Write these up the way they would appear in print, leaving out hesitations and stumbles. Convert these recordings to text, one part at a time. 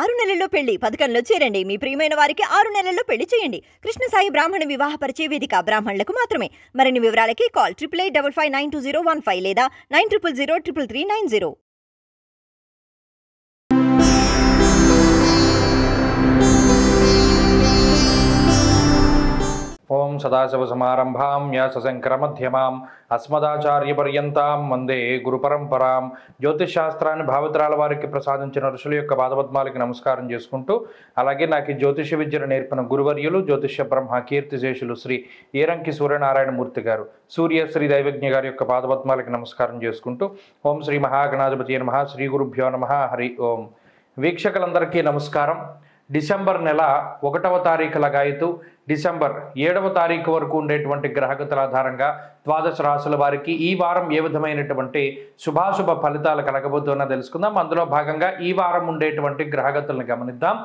6 నెలల్లో పెళ్లి పథకంలో చేరండి. మీ ప్రియమైన వారికి 6 నెలల్లో పెళ్లి చేయండి. కృష్ణ సాయి బ్రాహ్మణ వివాహ పరిచయ వేదిక బ్రాహ్మణులకు మాత్రమే. మరిన్ని వివరాలకి కాల్ 8855592015 లేదా 9000033390. ఓం సదాశివసమారంభాం వ్యాసశంకరమధ్యమాం అస్మదాచార్యపర్యంతాం వందే గురుపరంపరాం. జ్యోతిషశాస్త్రాన్ని భావితరాల వారికి ప్రసాదించిన ఋషుల యొక్క పాదపద్మాలకి నమస్కారం చేసుకుంటూ, అలాగే నాకు ఈ జ్యోతిష విద్యను నేర్పిన గురువర్యులు జ్యోతిష బ్రహ్మ కీర్తిశేషులు శ్రీ ఈరంకి సూర్యనారాయణమూర్తి గారు, సూర్యశ్రీ దైవజ్ఞ గారి యొక్క పాదపద్మాలకి నమస్కారం చేసుకుంటూ, ఓం శ్రీ మహాగణాధిపతి నమః, శ్రీ గురుభ్యో నమః, హరి ఓం. వీక్షకులందరికీ నమస్కారం. డిసెంబర్ నెల 1వ తారీఖు లగాయతు డిసెంబర్ 7వ తారీఖు వరకు ఉండేటువంటి గ్రహగతుల ఆధారంగా ద్వాదశ రాశుల వారికి ఈ వారం ఏ విధమైనటువంటి శుభాశుభ ఫలితాలు కలగబోతున్నా తెలుసుకుందాం. అందులో భాగంగా ఈ వారం ఉండేటువంటి గ్రహగతులను గమనిద్దాం.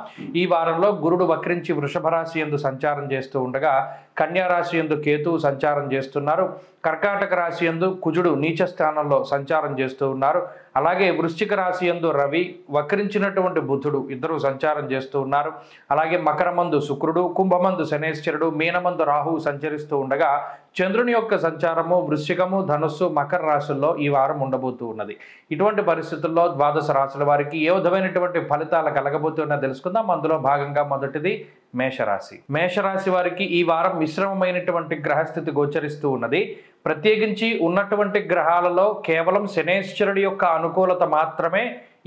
ఈ వారంలో గురుడు వక్రించి వృషభ రాశి యందు సంచారం చేస్తూ ఉండగా, కన్యా రాశి యందు కేతువు సంచారం చేస్తున్నారు. కర్కాటక రాశి యందు కుజుడు నీచ స్థానంలో సంచారం చేస్తూ ఉన్నారు. అలాగే వృశ్చిక రాశి యందు రవి, వక్రించినటువంటి బుధుడు ఇద్దరు సంచారం చేస్తూ ఉన్నారు. అలాగే మకరమందు శుక్రుడు, కుంభమందు శనేశ్వరుడు, మీనమందు రాహువు సంచరిస్తూ ఉండగా, చంద్రుని యొక్క సంచారము వృశ్చికము, ధనుస్సు, మకర రాశుల్లో ఈ వారం ఉండబోతూ ఉన్నది. ఇటువంటి పరిస్థితుల్లో ద్వాదశ రాశుల వారికి ఏ విధమైనటువంటి ఫలితాలు కలగబోతున్నా తెలుసుకుందాం. అందులో భాగంగా మొదటిది మేషరాశి. మేషరాశి వారికి ఈ వారం మిశ్రమమైనటువంటి గ్రహస్థితి గోచరిస్తూ ఉన్నది. ప్రత్యేకించి ఉన్నటువంటి గ్రహాలలో కేవలం శనేశ్వరుడి యొక్క అనుకూలత మాత్రమే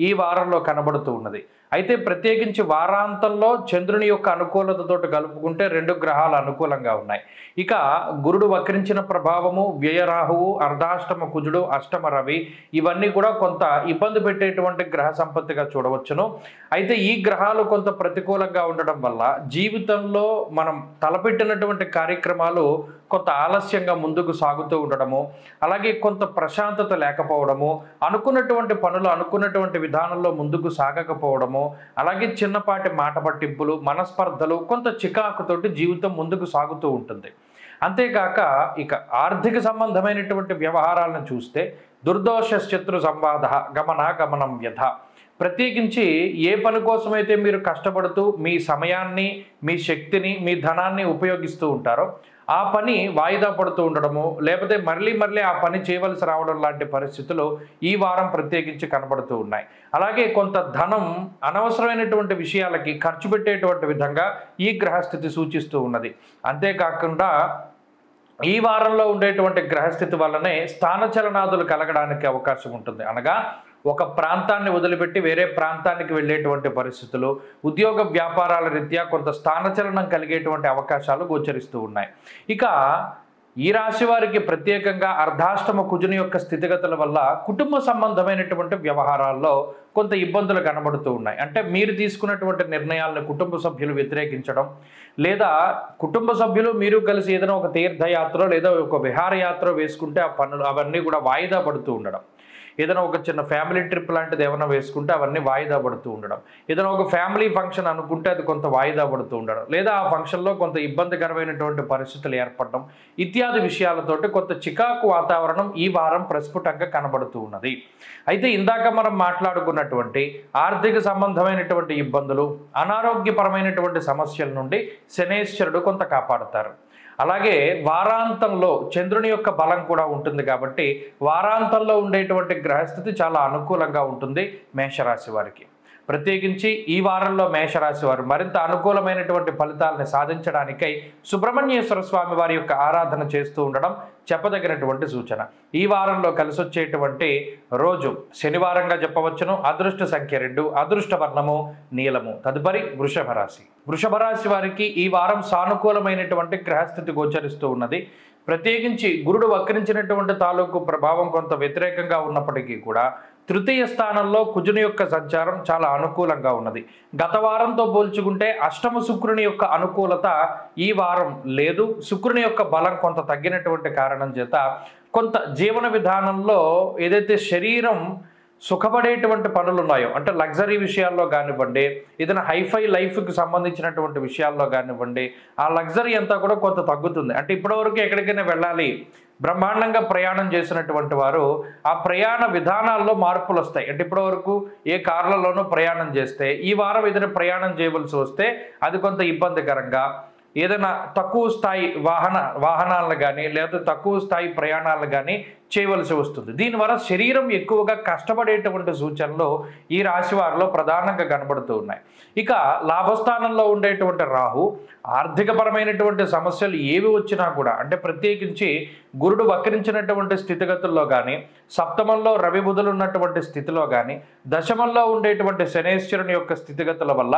ఈ వారంలో కనబడుతూ ఉన్నది. అయితే ప్రత్యేకించి వారాంతంలో చంద్రుని యొక్క అనుకూలతతో కలుపుకుంటే 2 గ్రహాలు అనుకూలంగా ఉన్నాయి. ఇక గురుడు వక్రించిన ప్రభావము, వ్యయరాహువు, అర్ధాష్టమ కుజుడు, అష్టమ రవి ఇవన్నీ కూడా కొంత ఇబ్బంది పెట్టేటువంటి గ్రహ సంపత్తిగా చూడవచ్చును. అయితే ఈ గ్రహాలు కొంత ప్రతికూలంగా ఉండడం వల్ల జీవితంలో మనం తలపెట్టినటువంటి కార్యక్రమాలు కొంత ఆలస్యంగా ముందుకు సాగుతూ ఉండడము, అలాగే కొంత ప్రశాంతత లేకపోవడము, అనుకున్నటువంటి పనులు అనుకున్నటువంటి విధానంలో ముందుకు సాగకపోవడము, అలాగే చిన్నపాటి మాట పట్టింపులు, మనస్పర్ధలు, కొంత చికాకుతోటి జీవితం ముందుకు సాగుతూ ఉంటుంది. అంతేకాక ఇక ఆర్థిక సంబంధమైనటువంటి వ్యవహారాలను చూస్తే దుర్దోష శత్రు సంవాద గమనం వ్యధ. ప్రత్యేకించి ఏ పని కోసమైతే మీరు కష్టపడుతూ మీ సమయాన్ని, మీ శక్తిని, మీ ధనాన్ని ఉపయోగిస్తూ ఉంటారో ఆ పని వాయిదా పడుతూ ఉండడము, లేకపోతే మళ్ళీ ఆ పని చేయవలసి రావడం లాంటి పరిస్థితులు ఈ వారం ప్రత్యేకించి కనబడుతూ ఉన్నాయి. అలాగే కొంత ధనం అనవసరమైనటువంటి విషయాలకి ఖర్చు పెట్టేటువంటి విధంగా ఈ గ్రహస్థితి సూచిస్తూ ఉన్నది. అంతేకాకుండా ఈ వారంలో ఉండేటువంటి గ్రహస్థితి వల్లనే స్థానచలనాదులు కలగడానికి అవకాశం ఉంటుంది. అనగా ఒక ప్రాంతాన్ని వదిలిపెట్టి వేరే ప్రాంతానికి వెళ్ళేటువంటి పరిస్థితులు, ఉద్యోగ వ్యాపారాల రీత్యా కొంత స్థానచలనం కలిగేటువంటి అవకాశాలు గోచరిస్తూ ఉన్నాయి. ఇక ఈ రాశి వారికి ప్రత్యేకంగా అర్ధాష్టమ కుజుని యొక్క స్థితిగతుల వల్ల కుటుంబ సంబంధమైనటువంటి వ్యవహారాల్లో కొంత ఇబ్బందులు కనబడుతూ ఉన్నాయి. అంటే మీరు తీసుకున్నటువంటి నిర్ణయాలను కుటుంబ సభ్యులు వ్యతిరేకించడం, లేదా కుటుంబ సభ్యులు మీరు కలిసి ఏదైనా ఒక తీర్థయాత్ర లేదా ఒక విహారయాత్ర వేసుకుంటే ఆ పనులు అవన్నీ కూడా వాయిదా పడుతూ ఉండడం, ఏదైనా ఒక చిన్న ఫ్యామిలీ ట్రిప్ లాంటిది ఏమైనా వేసుకుంటే అవన్నీ వాయిదా పడుతూ ఉండడం, ఏదైనా ఒక ఫ్యామిలీ ఫంక్షన్ అనుకుంటే అది కొంత వాయిదా పడుతూ ఉండడం, లేదా ఆ ఫంక్షన్లో కొంత ఇబ్బందికరమైనటువంటి పరిస్థితులు ఏర్పడడం ఇత్యాది విషయాలతోటి కొంత చికాకు వాతావరణం ఈ వారం ప్రస్ఫుటంగా కనబడుతూ ఉన్నది. అయితే ఇందాక మనం మాట్లాడుకున్నటువంటి ఆర్థిక సంబంధమైనటువంటి ఇబ్బందులు, అనారోగ్యపరమైనటువంటి సమస్యల నుండి శనేశ్వరుడు కొంత కాపాడుతారు. అలాగే వారాంతంలో చంద్రుని యొక్క బలం కూడా ఉంటుంది కాబట్టి వారాంతంలో ఉండేటువంటి గ్రహస్థితి చాలా అనుకూలంగా ఉంటుంది మేషరాశి వారికి. ప్రత్యేకించి ఈ వారంలో మేషరాశి వారు మరింత అనుకూలమైనటువంటి ఫలితాలను సాధించడానికై సుబ్రహ్మణ్యేశ్వర స్వామి వారి యొక్క ఆరాధన చేస్తూ ఉండడం చెప్పదగినటువంటి సూచన. ఈ వారంలో కలిసొచ్చేటువంటి రోజు శనివారంగా చెప్పవచ్చును. అదృష్ట సంఖ్య 2, అదృష్ట వర్ణము నీలము. తదుపరి వృషభ రాశి. వృషభ రాశి వారికి ఈ వారం సానుకూలమైనటువంటి గ్రహస్థితి గోచరిస్తూ ఉన్నది. ప్రత్యేకించి గురుడు వక్రించినటువంటి తాలూకు ప్రభావం కొంత వ్యతిరేకంగా ఉన్నప్పటికీ కూడా తృతీయ స్థానంలో కుజుని యొక్క సంచారం చాలా అనుకూలంగా ఉన్నది. గత వారంతో పోల్చుకుంటే అష్టమ శుక్రుని యొక్క అనుకూలత ఈ వారం లేదు. శుక్రుని యొక్క బలం కొంత తగ్గినటువంటి కారణం చేత కొంత జీవన విధానంలో ఏదైతే శరీరం సుఖపడేటువంటి పనులు ఉన్నాయో, అంటే లగ్జరీ విషయాల్లో కానివ్వండి, ఏదైనా హైఫై లైఫ్కి సంబంధించినటువంటి విషయాల్లో కానివ్వండి, ఆ లగ్జరీ అంతా కూడా కొంత తగ్గుతుంది. అంటే ఇప్పటివరకు ఎక్కడికైనా వెళ్ళాలి, బ్రహ్మాండంగా ప్రయాణం చేసినటువంటి వారు ఆ ప్రయాణ విధానాల్లో మార్పులు వస్తాయి. అంటే ఇప్పటివరకు ఏ కార్లలోనూ ప్రయాణం చేస్తే ఈ వారం ఏదైనా ప్రయాణం చేయవలసి వస్తే అది కొంత ఇబ్బందికరంగా, ఏదైనా తక్కువ స్థాయి వాహనాలను కానీ లేదా తక్కువ స్థాయి ప్రయాణాలను కానీ చేయవలసి వస్తుంది. దీనివల్ల శరీరం ఎక్కువగా కష్టపడేటువంటి సూచనలు ఈ రాశి వారిలో ప్రధానంగా కనబడుతూ ఉన్నాయి. ఇక లాభస్థానంలో ఉండేటువంటి రాహు ఆర్థికపరమైనటువంటి సమస్యలు ఏవి వచ్చినా కూడా, అంటే ప్రత్యేకించి గురుడు వక్రించినటువంటి స్థితిగతుల్లో కానీ, సప్తమంలో రవి బుధులు ఉన్నటువంటి స్థితిలో కానీ, దశమంలో ఉండేటువంటి శనేశ్వరుని యొక్క స్థితిగతుల వల్ల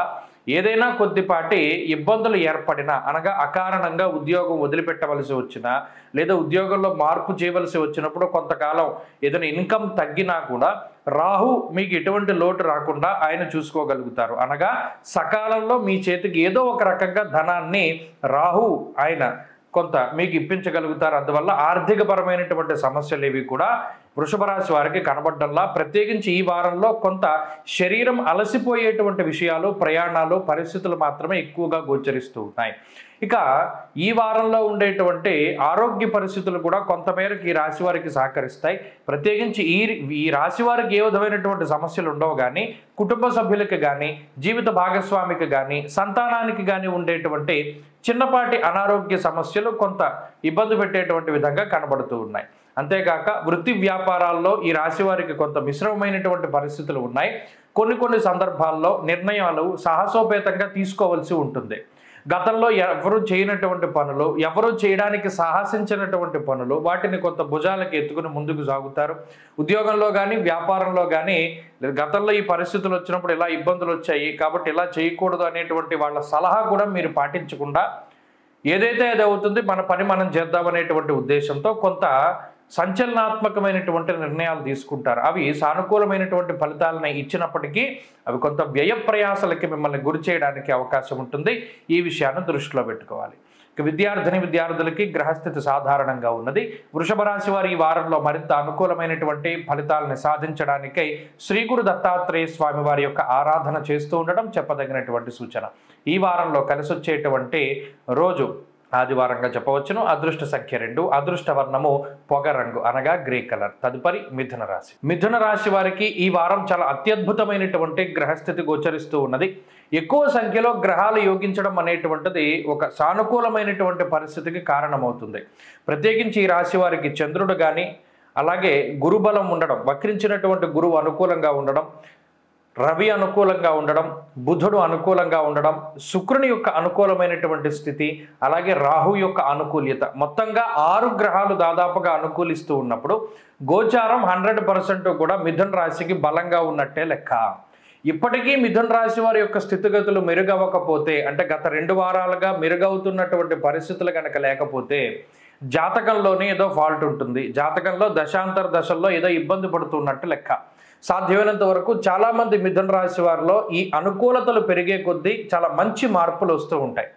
ఏదైనా కొద్దిపాటి ఇబ్బందులు ఏర్పడినా, అనగా అకారణంగా ఉద్యోగం వదిలిపెట్టవలసి వచ్చినా లేదా ఉద్యోగంలో మార్పు చేయవలసి వచ్చినప్పుడు కొంతకాలం ఏదైనా ఇన్కమ్ తగ్గినా కూడా రాహు మీకు ఎటువంటి లోటు రాకుండా ఆయన చూసుకోగలుగుతారు. అనగా సకాలంలో మీ చేతికి ఏదో ఒక రకంగా ధనాన్ని రాహు ఆయన కొంత మీకు ఇప్పించగలుగుతారు. అందువల్ల ఆర్థికపరమైనటువంటి సమస్యలు ఏవి కూడా వృషభ రాశి వారికి కనబడ్డంలా, ప్రత్యేకించి ఈ వారంలో కొంత శరీరం అలసిపోయేటువంటి విషయాలు, ప్రయాణాలు, పరిస్థితులు మాత్రమే ఎక్కువగా గోచరిస్తూ ఉన్నాయి. ఇక ఈ వారంలో ఉండేటువంటి ఆరోగ్య పరిస్థితులు కూడా కొంతమేరకు ఈ రాశి వారికి సహకరిస్తాయి. ప్రత్యేకించి ఈ రాశి వారికి ఏ విధమైనటువంటి సమస్యలు ఉండవు, కానీ కుటుంబ సభ్యులకి కానీ, జీవిత భాగస్వామికి కానీ, సంతానానికి కానీ ఉండేటువంటి చిన్నపాటి అనారోగ్య సమస్యలు కొంత ఇబ్బంది పెట్టేటువంటి విధంగా కనబడుతూ ఉన్నాయి. అంతేకాక వృత్తి వ్యాపారాల్లో ఈ రాశి వారికి కొంత మిశ్రమమైనటువంటి పరిస్థితులు ఉన్నాయి. కొన్ని సందర్భాల్లో నిర్ణయాలు సాహసోపేతంగా తీసుకోవాల్సి ఉంటుంది. గతంలో ఎవరు చేయనటువంటి పనులు, ఎవరు చేయడానికి సాహసించినటువంటి పనులు, వాటిని కొంత భుజాలకు ఎత్తుకుని ముందుకు సాగుతారు. ఉద్యోగంలో కానీ వ్యాపారంలో కానీ గతంలో ఈ పరిస్థితులు వచ్చినప్పుడు ఇలా ఇబ్బందులు వచ్చాయి కాబట్టి ఇలా చేయకూడదు అనేటువంటి వాళ్ళ సలహా కూడా మీరు పాటించకుండా ఏదైతే అది అవుతుంది మన పని మనం చేద్దామనేటువంటి ఉద్దేశంతో కొంత సంచలనాత్మకమైనటువంటి నిర్ణయాలు తీసుకుంటారు. అవి సానుకూలమైనటువంటి ఫలితాలను ఇచ్చినప్పటికీ అవి కొంత వ్యయ ప్రయాసలకి మిమ్మల్ని గురి చేయడానికి అవకాశం ఉంటుంది. ఈ విషయాన్ని దృష్టిలో పెట్టుకోవాలి. ఇక విద్యార్థులకి గ్రహస్థితి సాధారణంగా ఉన్నది. వృషభ రాశి వారి ఈ వారంలో మరింత అనుకూలమైనటువంటి ఫలితాలను సాధించడానికై శ్రీ గురు దత్తాత్రేయ స్వామి వారి యొక్క ఆరాధన చేస్తూ ఉండడం చెప్పదగినటువంటి సూచన. ఈ వారంలో కలిసొచ్చేటువంటి రోజు ఆదివారంగా చెప్పవచ్చును. అదృష్ట సంఖ్య 2, అదృష్ట వర్ణము పొగరంగు అనగా గ్రే కలర్. తదుపరి మిథున రాశి వారికి ఈ వారం చాలా అత్యద్భుతమైనటువంటి గ్రహస్థితి గోచరిస్తూ ఉన్నది. ఎక్కువ సంఖ్యలో గ్రహాలు యోగించడం అనేటువంటిది ఒక సానుకూలమైనటువంటి పరిస్థితికి కారణమవుతుంది. ప్రత్యేకించి ఈ రాశి వారికి చంద్రుడు కానీ, అలాగే గురుబలం ఉండడం, వక్రించినటువంటి గురువు అనుకూలంగా ఉండడం, రవి అనుకూలంగా ఉండడం, బుధుడు అనుకూలంగా ఉండడం, శుక్రుని యొక్క అనుకూలమైనటువంటి స్థితి, అలాగే రాహు యొక్క అనుకూల్యత, మొత్తంగా 6 గ్రహాలు దాదాపుగా అనుకూలిస్తూ ఉన్నప్పుడు గోచారం 100% కూడా మిథున రాశికి బలంగా ఉన్నట్టే లెక్క. ఇప్పటికీ మిథున రాశి వారి యొక్క స్థితిగతులు మెరుగవ్వకపోతే, అంటే గత 2 వారాలుగా మెరుగవుతున్నటువంటి పరిస్థితులు కనుక లేకపోతే జాతకంలోనే ఏదో ఫాల్ట్ ఉంటుంది. జాతకంలో దశాంతర దశల్లో ఏదో ఇబ్బంది పడుతున్నట్టు లెక్క. సాధ్యమైనంత వరకు చాలామంది మిథున రాశి వారిలో ఈ అనుకూలతలు పెరిగే కొద్దీ చాలా మంచి మార్పులు వస్తూ ఉంటాయి.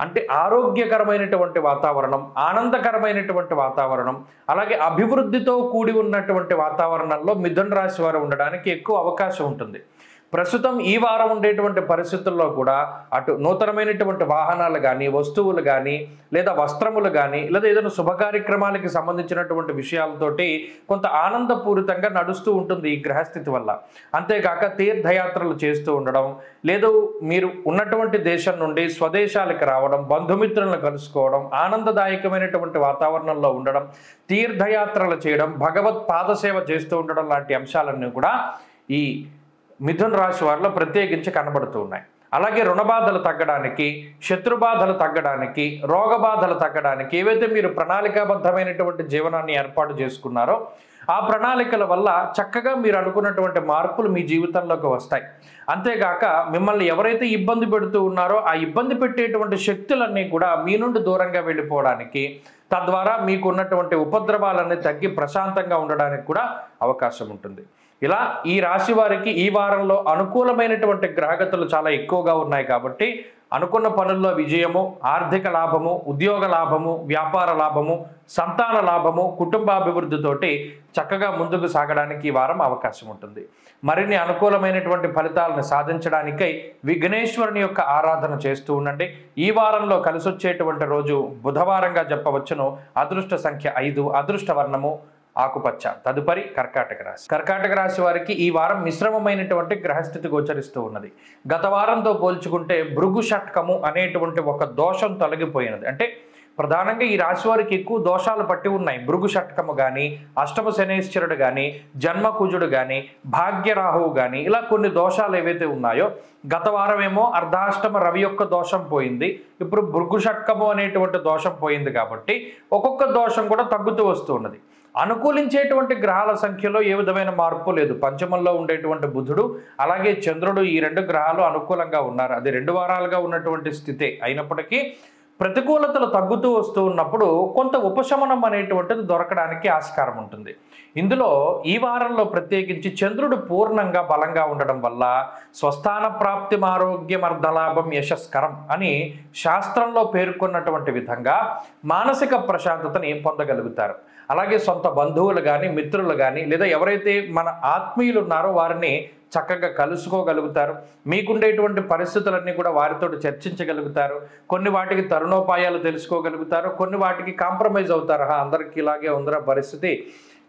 అంటే ఆరోగ్యకరమైనటువంటి వాతావరణం, ఆనందకరమైనటువంటి వాతావరణం, అలాగే అభివృద్ధితో కూడి ఉన్నటువంటి వాతావరణంలో మిథున రాశి వారు ఉండడానికి ఎక్కువ అవకాశం ఉంటుంది. ప్రస్తుతం ఈ వారం ఉండేటువంటి పరిస్థితుల్లో కూడా అటు నూతనమైనటువంటి వాహనాలు కానీ, వస్తువులు కానీ, లేదా వస్త్రములు కానీ, లేదా ఏదైనా శుభ కార్యక్రమాలకి సంబంధించినటువంటి విషయాలతోటి కొంత ఆనందపూరితంగా నడుస్తూ ఉంటుంది ఈ గ్రహస్థితి వల్ల. అంతేకాక తీర్థయాత్రలు చేస్తూ ఉండడం, లేదు మీరు ఉన్నటువంటి దేశం నుండి స్వదేశాలకు రావడం, బంధుమిత్రులను కలుసుకోవడం, ఆనందదాయకమైనటువంటి వాతావరణంలో ఉండడం, తీర్థయాత్రలు చేయడం, భగవత్ పాదసేవ చేస్తూ ఉండడం లాంటి అంశాలన్నీ కూడా ఈ మిథున రాశి వారిలో ప్రత్యేకించి కనబడుతూ ఉన్నాయి. అలాగే రుణబాధలు తగ్గడానికి, శత్రుబాధలు తగ్గడానికి, రోగబాధలు తగ్గడానికి ఏవైతే మీరు ప్రణాళికాబద్ధమైనటువంటి జీవనాన్ని ఏర్పాటు చేసుకున్నారో ఆ ప్రణాళికల వల్ల చక్కగా మీరు అనుకున్నటువంటి మార్పులు మీ జీవితంలోకి వస్తాయి. అంతేగాక మిమ్మల్ని ఎవరైతే ఇబ్బంది పెడుతూ ఉన్నారో ఆ ఇబ్బంది పెట్టేటువంటి శక్తులన్నీ కూడా మీ నుండి దూరంగా వెళ్ళిపోవడానికి, తద్వారా మీకు ఉన్నటువంటి ఉపద్రవాలన్నీ తగ్గి ప్రశాంతంగా ఉండడానికి కూడా అవకాశం ఉంటుంది. ఇలా ఈ రాశి వారికి ఈ వారంలో అనుకూలమైనటువంటి గ్రహగతులు చాలా ఎక్కువగా ఉన్నాయి కాబట్టి అనుకున్న పనుల్లో విజయము, ఆర్థిక లాభము, ఉద్యోగ లాభము, వ్యాపార లాభము, సంతాన లాభము, కుటుంబాభివృద్ధితోటి చక్కగా ముందుకు సాగడానికి ఈ వారం అవకాశం ఉంటుంది. మరిన్ని అనుకూలమైనటువంటి ఫలితాలను సాధించడానికై విఘ్నేశ్వరుని యొక్క ఆరాధన చేస్తూ ఉండండి. ఈ వారంలో కలిసొచ్చేటువంటి రోజు బుధవారంగా చెప్పవచ్చును. అదృష్ట సంఖ్య 5, అదృష్ట వర్ణము ఆకుపచ్చ. తదుపరి కర్కాటక రాశి. కర్కాటక రాశి వారికి ఈ వారం మిశ్రమమైనటువంటి గ్రహస్థితి గోచరిస్తూ ఉన్నది. గత వారంతో పోల్చుకుంటే భృగు షట్కము అనేటువంటి ఒక దోషం తొలగిపోయినది. అంటే ప్రధానంగా ఈ రాశి వారికి ఎక్కువ దోషాలు పట్టి ఉన్నాయి. భృగు షట్కము కానీ, అష్టమ శనేశ్వరుడు కానీ, జన్మకుజుడు కానీ, భాగ్యరాహువు కానీ, ఇలా కొన్ని దోషాలు ఏవైతే ఉన్నాయో గత వారమేమో అర్ధాష్టమ రవి యొక్క దోషం పోయింది. ఇప్పుడు భృగు షట్కము అనేటువంటి దోషం పోయింది కాబట్టి ఒక్కొక్క దోషం కూడా తగ్గుతూ వస్తూ ఉన్నది. అనుకూలించేటువంటి గ్రహాల సంఖ్యలో ఏ విధమైన మార్పు లేదు. పంచమంలో ఉండేటువంటి బుధుడు అలాగే చంద్రుడు, ఈ 2 గ్రహాలు అనుకూలంగా ఉన్నారు. అది 2 వారాలుగా ఉన్నటువంటి స్థితే అయినప్పటికీ ప్రతికూలతలు తగ్గుతూ వస్తూ ఉన్నప్పుడు కొంత ఉపశమనం అనేటువంటిది దొరకడానికి ఆస్కారం ఉంటుంది. ఇందులో ఈ వారంలో ప్రత్యేకించి చంద్రుడు పూర్ణంగా బలంగా ఉండడం వల్ల స్వస్థాన ప్రాప్తి, ఆరోగ్యం, అర్ధలాభం, యశస్కరం అని శాస్త్రంలో పేర్కొన్నటువంటి విధంగా మానసిక ప్రశాంతతని పొందగలుగుతారు. అలాగే సొంత బంధువులు కానీ, మిత్రులు కానీ, లేదా ఎవరైతే మన ఆత్మీయులు ఉన్నారో వారిని చక్కగా కలుసుకోగలుగుతారు. మీకుండేటువంటి పరిస్థితులన్నీ కూడా వారితో చర్చించగలుగుతారు. కొన్ని వాటికి తరుణోపాయాలు తెలుసుకోగలుగుతారు. కొన్ని వాటికి కాంప్రమైజ్ అవుతారు. అందరికీ ఇలాగే ఉందిరా పరిస్థితి,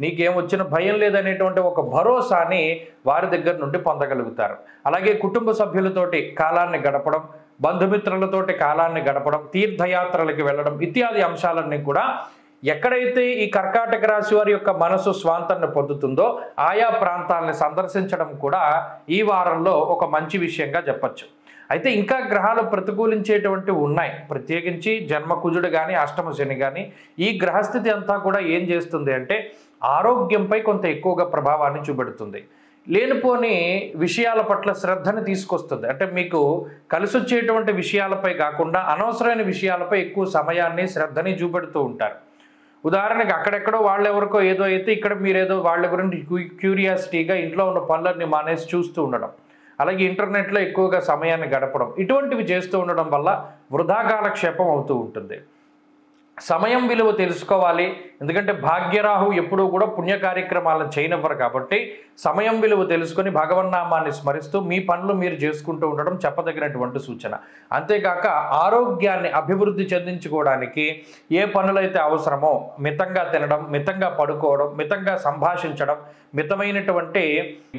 నీకేం వచ్చిన భయం లేదనేటువంటి ఒక భరోసాని వారి దగ్గర నుండి పొందగలుగుతారు. అలాగే కుటుంబ సభ్యులతోటి కాలాన్ని గడపడం, బంధుమిత్రులతోటి కాలాన్ని గడపడం, తీర్థయాత్రలకు వెళ్ళడం ఇత్యాది అంశాలన్నీ కూడా ఎక్కడైతే ఈ కర్కాటక రాశి వారి యొక్క మనసు స్వాంతాన్ని పొందుతుందో ఆయా ప్రాంతాలను సందర్శించడం కూడా ఈ వారంలో ఒక మంచి విషయంగా చెప్పచ్చు. అయితే ఇంకా గ్రహాలు ప్రతికూలించేటువంటి ఉన్నాయి. ప్రత్యేకించి జన్మకుజుడు కానీ, అష్టమ శని కానీ, ఈ గ్రహస్థితి అంతా కూడా ఏం చేస్తుంది అంటే ఆరోగ్యంపై కొంత ఎక్కువగా ప్రభావాన్ని చూపెడుతుంది. లేనిపోని విషయాల పట్ల శ్రద్ధను తీసుకొస్తుంది. అంటే మీకు కలిసొచ్చేటువంటి విషయాలపై కాకుండా అనవసరమైన విషయాలపై ఎక్కువ సమయాన్ని, శ్రద్ధని చూపెడుతూ ఉంటారు. ఉదాహరణకి అక్కడెక్కడో వాళ్ళెవరికో ఏదో అయితే ఇక్కడ మీరేదో వాళ్ళ గురించి క్యూరియాసిటీగా ఇంట్లో ఉన్న పనులన్నీ మానేసి చూస్తూ ఉండడం, అలాగే ఇంటర్నెట్లో ఎక్కువగా సమయాన్ని గడపడం, ఇటువంటివి చేస్తూ ఉండడం వల్ల వృధా కాలక్షేపం అవుతూ ఉంటుంది. సమయం విలువ తెలుసుకోవాలి. ఎందుకంటే భాగ్యరాహు ఎప్పుడూ కూడా పుణ్య కార్యక్రమాలను చేయనివ్వరు కాబట్టి సమయం విలువ తెలుసుకొని భగవన్నామాన్ని స్మరిస్తూ మీ పనులు మీరు చేసుకుంటూ ఉండడం చెప్పదగినటువంటి సూచన. అంతేకాక ఆరోగ్యాన్ని అభివృద్ధి చెందించుకోవడానికి ఏ పనులైతే అవసరమో మితంగా తినడం, మితంగా పడుకోవడం, మితంగా సంభాషించడం, మితమైనటువంటి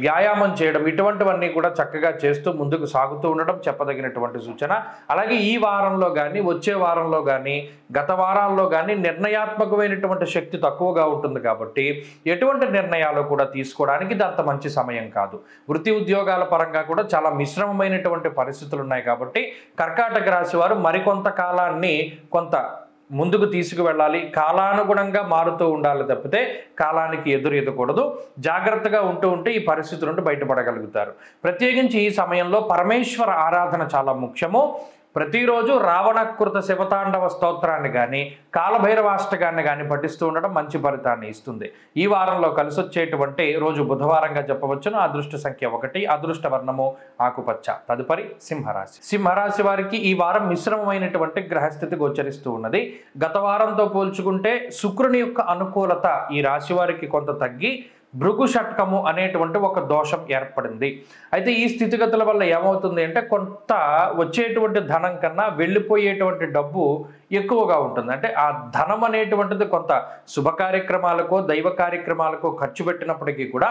వ్యాయామం చేయడం, ఇటువంటివన్నీ కూడా చక్కగా చేస్తూ ముందుకు సాగుతూ ఉండడం చెప్పదగినటువంటి సూచన. అలాగే ఈ వారంలో కానీ, వచ్చే వారంలో కానీ, గత వారాల్లో కానీ నిర్ణయాత్మకమైనటువంటి శక్తి తక్కువగా ఉంటుంది కాబట్టి ఎటువంటి నిర్ణయాలు కూడా తీసుకోవడానికి ఇది అంత మంచి సమయం కాదు. వృత్తి ఉద్యోగాల పరంగా కూడా చాలా మిశ్రమమైనటువంటి పరిస్థితులు ఉన్నాయి కాబట్టి కర్కాటక రాశి వారు మరికొంత కాలాన్ని కొంత ముందుకు తీసుకువెళ్ళాలి. కాలానుగుణంగా మారుతూ ఉండాలి తప్పితే కాలానికి ఎదురకూడదు. జాగ్రత్తగా ఉంటే ఈ పరిస్థితి నుండి బయటపడగలుగుతారు. ప్రత్యేకించి ఈ సమయంలో పరమేశ్వర ఆరాధన చాలా ముఖ్యము. ప్రతిరోజు రావణకృత శివతాండవ స్తోత్రాన్ని కానీ, కాలభైరవాష్టకాన్ని కానీ పఠిస్తూ ఉండడం మంచి ఫలితాన్ని ఇస్తుంది. ఈ వారంలో కలిసొచ్చేటువంటి రోజు బుధవారంగా చెప్పవచ్చును. అదృష్ట సంఖ్య 1, అదృష్ట వర్ణము ఆకుపచ్చ. తదుపరి సింహరాశి. సింహరాశి వారికి ఈ వారం మిశ్రమమైనటువంటి గ్రహస్థితి గోచరిస్తూ ఉన్నది. గత వారంతో పోల్చుకుంటే శుక్రుని యొక్క అనుకూలత ఈ రాశి వారికి కొంత తగ్గి భృగు షట్కము అనేటువంటి ఒక దోషం ఏర్పడింది. అయితే ఈ స్థితిగతుల వల్ల ఏమవుతుంది అంటే కొంత వచ్చేటువంటి ధనం కన్నా వెళ్ళిపోయేటువంటి డబ్బు ఎక్కువగా ఉంటుంది. అంటే ఆ ధనం అనేటువంటిది కొంత శుభ కార్యక్రమాలకో, దైవ కార్యక్రమాలకో ఖర్చు పెట్టినప్పటికీ కూడా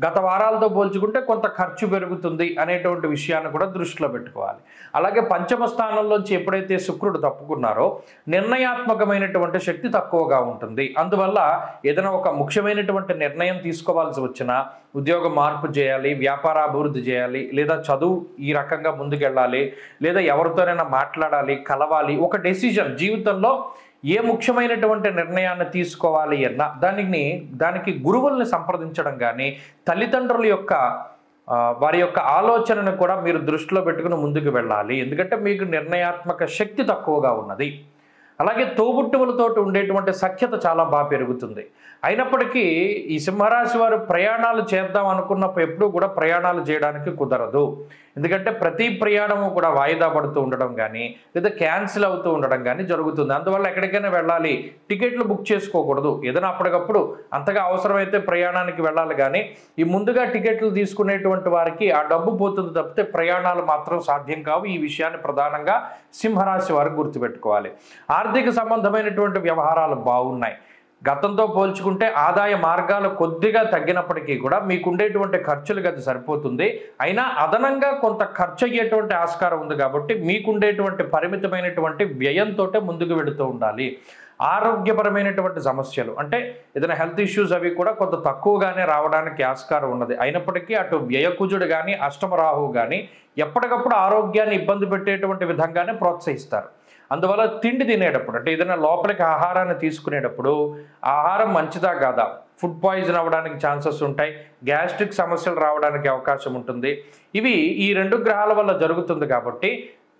గత వారాలతో పోల్చుకుంటే కొంత ఖర్చు పెరుగుతుంది అనేటువంటి విషయాన్ని కూడా దృష్టిలో పెట్టుకోవాలి. అలాగే పంచమ స్థానంలోంచి ఎప్పుడైతే శుక్రుడు తప్పుకున్నారో నిర్ణయాత్మకమైనటువంటి శక్తి తక్కువగా ఉంటుంది. అందువల్ల ఏదైనా ఒక ముఖ్యమైనటువంటి నిర్ణయం తీసుకోవాల్సి వచ్చినా, ఉద్యోగ మార్పు చేయాలి, వ్యాపారాభివృద్ధి చేయాలి, లేదా చదువు ఈ రకంగా ముందుకెళ్ళాలి, లేదా ఎవరితోనైనా మాట్లాడాలి, కలవాలి, ఒక డెసిజన్ జీవితంలో ఏ ముఖ్యమైనటువంటి నిర్ణయాన్ని తీసుకోవాలి అన్నా దానికి గురువుల్ని సంప్రదించడం కానీ, తల్లిదండ్రుల యొక్క వారి యొక్క ఆలోచనను కూడా మీరు దృష్టిలో పెట్టుకుని ముందుకు వెళ్ళాలి. ఎందుకంటే మీకు నిర్ణయాత్మక శక్తి తక్కువగా ఉన్నది. అలాగే తోబుట్టువులతో ఉండేటువంటి సఖ్యత చాలా బాగా పెరుగుతుంది. అయినప్పటికీ ఈ సింహరాశి వారు ప్రయాణాలు చేద్దాం అనుకున్నప్పుడు ఎప్పుడూ కూడా ప్రయాణాలు చేయడానికి కుదరదు. ఎందుకంటే ప్రతి ప్రయాణము కూడా వాయిదా పడుతూ ఉండడం కానీ లేదా క్యాన్సిల్ అవుతూ ఉండడం కానీ జరుగుతుంది. అందువల్ల ఎక్కడికైనా వెళ్ళాలి, టికెట్లు బుక్ చేసుకోకూడదు. ఏదైనా అప్పటికప్పుడు అంతగా అవసరమైతే ప్రయాణానికి వెళ్ళాలి, కానీ ఈ ముందుగా టికెట్లు తీసుకునేటువంటి వారికి ఆ డబ్బు పోతుంది తప్పితే ప్రయాణాలు మాత్రం సాధ్యం కావు. ఈ విషయాన్ని ప్రధానంగా సింహరాశి వారు గుర్తుపెట్టుకోవాలి. ఆర్థిక సంబంధమైనటువంటి వ్యవహారాలు బాగున్నాయి. గతంతో పోల్చుకుంటే ఆదాయ మార్గాలు కొద్దిగా తగ్గినప్పటికీ కూడా మీకుండేటువంటి ఖర్చులకు అది సరిపోతుంది. అయినా అదనంగా కొంత ఖర్చు అయ్యేటువంటి ఆస్కారం ఉంది కాబట్టి మీకుండేటువంటి పరిమితమైనటువంటి వ్యయంతో ముందుకు వెళుతూ ఉండాలి. ఆరోగ్యపరమైనటువంటి సమస్యలు అంటే ఏదైనా హెల్త్ ఇష్యూస్ అవి కూడా కొంత తక్కువగానే రావడానికి ఆస్కారం ఉన్నది. అయినప్పటికీ అటు వ్యయకుజుడు కానీ అష్టమ రాహువు కానీ ఎప్పటికప్పుడు ఆరోగ్యాన్ని ఇబ్బంది పెట్టేటువంటి విధంగానే ప్రోత్సహిస్తారు. అందువల్ల తిండి తినేటప్పుడు అంటే ఏదైనా లోపలికి ఆహారాన్ని తీసుకునేటప్పుడు ఆహారం మంచిదా కాదా, ఫుడ్ పాయిజన్ అవ్వడానికి ఛాన్సెస్ ఉంటాయి, గ్యాస్ట్రిక్ సమస్యలు రావడానికి అవకాశం ఉంటుంది. ఇవి ఈ 2 గ్రహాల వల్ల జరుగుతుంది కాబట్టి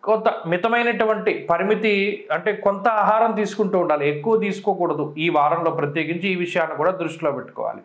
కొంత మితమైనటువంటి పరిమితి అంటే కొంత ఆహారం తీసుకుంటూ ఉండాలి, ఎక్కువ తీసుకోకూడదు. ఈ వారంలో ప్రత్యేకించి ఈ విషయాన్ని కూడా దృష్టిలో పెట్టుకోవాలి.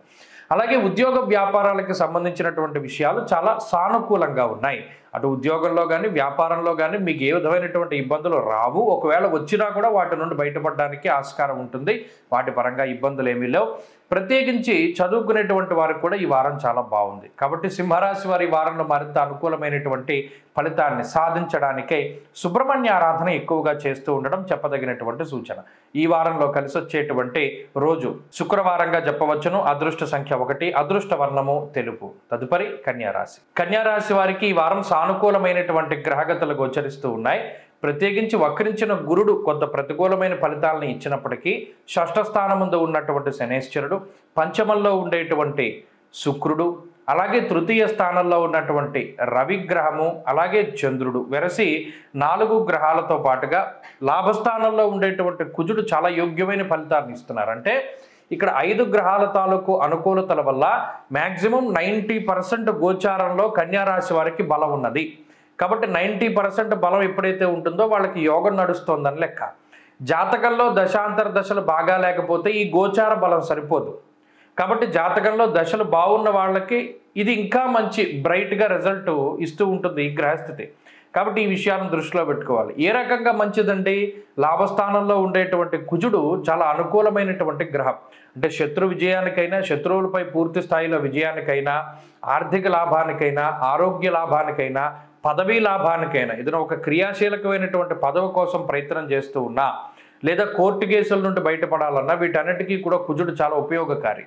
అలాగే ఉద్యోగ వ్యాపారాలకు సంబంధించినటువంటి విషయాలు చాలా సానుకూలంగా ఉన్నాయి. అటు ఉద్యోగంలో కానీ వ్యాపారంలో కానీ మీకు ఏ విధమైనటువంటి ఇబ్బందులు రావు. ఒకవేళ వచ్చినా కూడా వాటి నుండి బయటపడడానికి ఆస్కారం ఉంటుంది. వాటి పరంగా ఇబ్బందులు ఏమీ లేవు. ప్రత్యేకించి చదువుకునేటువంటి వారికి కూడా ఈ వారం చాలా బాగుంది. కాబట్టి సింహరాశి వారి వారంలో మరింత అనుకూలమైనటువంటి ఫలితాన్ని సాధించడానికే సుబ్రహ్మణ్య ఆరాధన ఎక్కువగా చేస్తూ ఉండడం చెప్పదగినటువంటి సూచన. ఈ వారంలో కలిసి వచ్చేటువంటి రోజు శుక్రవారంగా చెప్పవచ్చును. అదృష్ట సంఖ్య 1, అదృష్ట వర్ణము తెలుపు. తదుపరి కన్యారాశి. కన్యారాశి వారికి ఈ వారం సానుకూలమైనటువంటి గ్రహగతులు గోచరిస్తూ ఉన్నాయి. ప్రత్యేకించి వక్రించిన గురుడు కొంత ప్రతికూలమైన ఫలితాలను ఇచ్చినప్పటికీ షష్ఠ స్థానం ముందు ఉన్నటువంటి శనేశ్వరుడు, పంచమంలో ఉండేటువంటి శుక్రుడు, అలాగే తృతీయ స్థానంలో ఉన్నటువంటి రవిగ్రహము, అలాగే చంద్రుడు వెరసి 4 గ్రహాలతో పాటుగా లాభస్థానంలో ఉండేటువంటి కుజుడు చాలా యోగ్యమైన ఫలితాలను ఇస్తున్నారు. అంటే ఇక్కడ 5 గ్రహాల తాలూకు అనుకూలతల వల్ల మ్యాక్సిమం 90% గోచారంలో కన్యారాశి వారికి బలం ఉన్నది. కాబట్టి 90% బలం ఎప్పుడైతే ఉంటుందో వాళ్ళకి యోగం నడుస్తోందని లెక్క. జాతకంలో దశాంతర దశలు బాగా లేకపోతే ఈ గోచార బలం సరిపోదు. కాబట్టి జాతకంలో దశలు బాగున్న వాళ్ళకి ఇది ఇంకా మంచి బ్రైట్గా రిజల్ట్ ఇస్తూ ఉంటుంది ఈ గ్రహస్థితి. కాబట్టి ఈ విషయాన్ని దృష్టిలో పెట్టుకోవాలి. ఏ రకంగా మంచిదండి? లాభస్థానంలో ఉండేటువంటి కుజుడు చాలా అనుకూలమైనటువంటి గ్రహం. అంటే శత్రు విజయానికైనా, శత్రువులపై పూర్తి స్థాయిలో విజయానికైనా, ఆర్థిక లాభానికైనా, ఆరోగ్య లాభానికైనా, పదవీ లాభానికైనా, ఏదైనా ఒక క్రియాశీలకమైనటువంటి పదవి కోసం ప్రయత్నం చేస్తూ ఉన్నా లేదా కోర్టు కేసుల నుండి బయటపడాలన్నా వీటన్నిటికీ కూడా కుజుడు చాలా ఉపయోగకారి.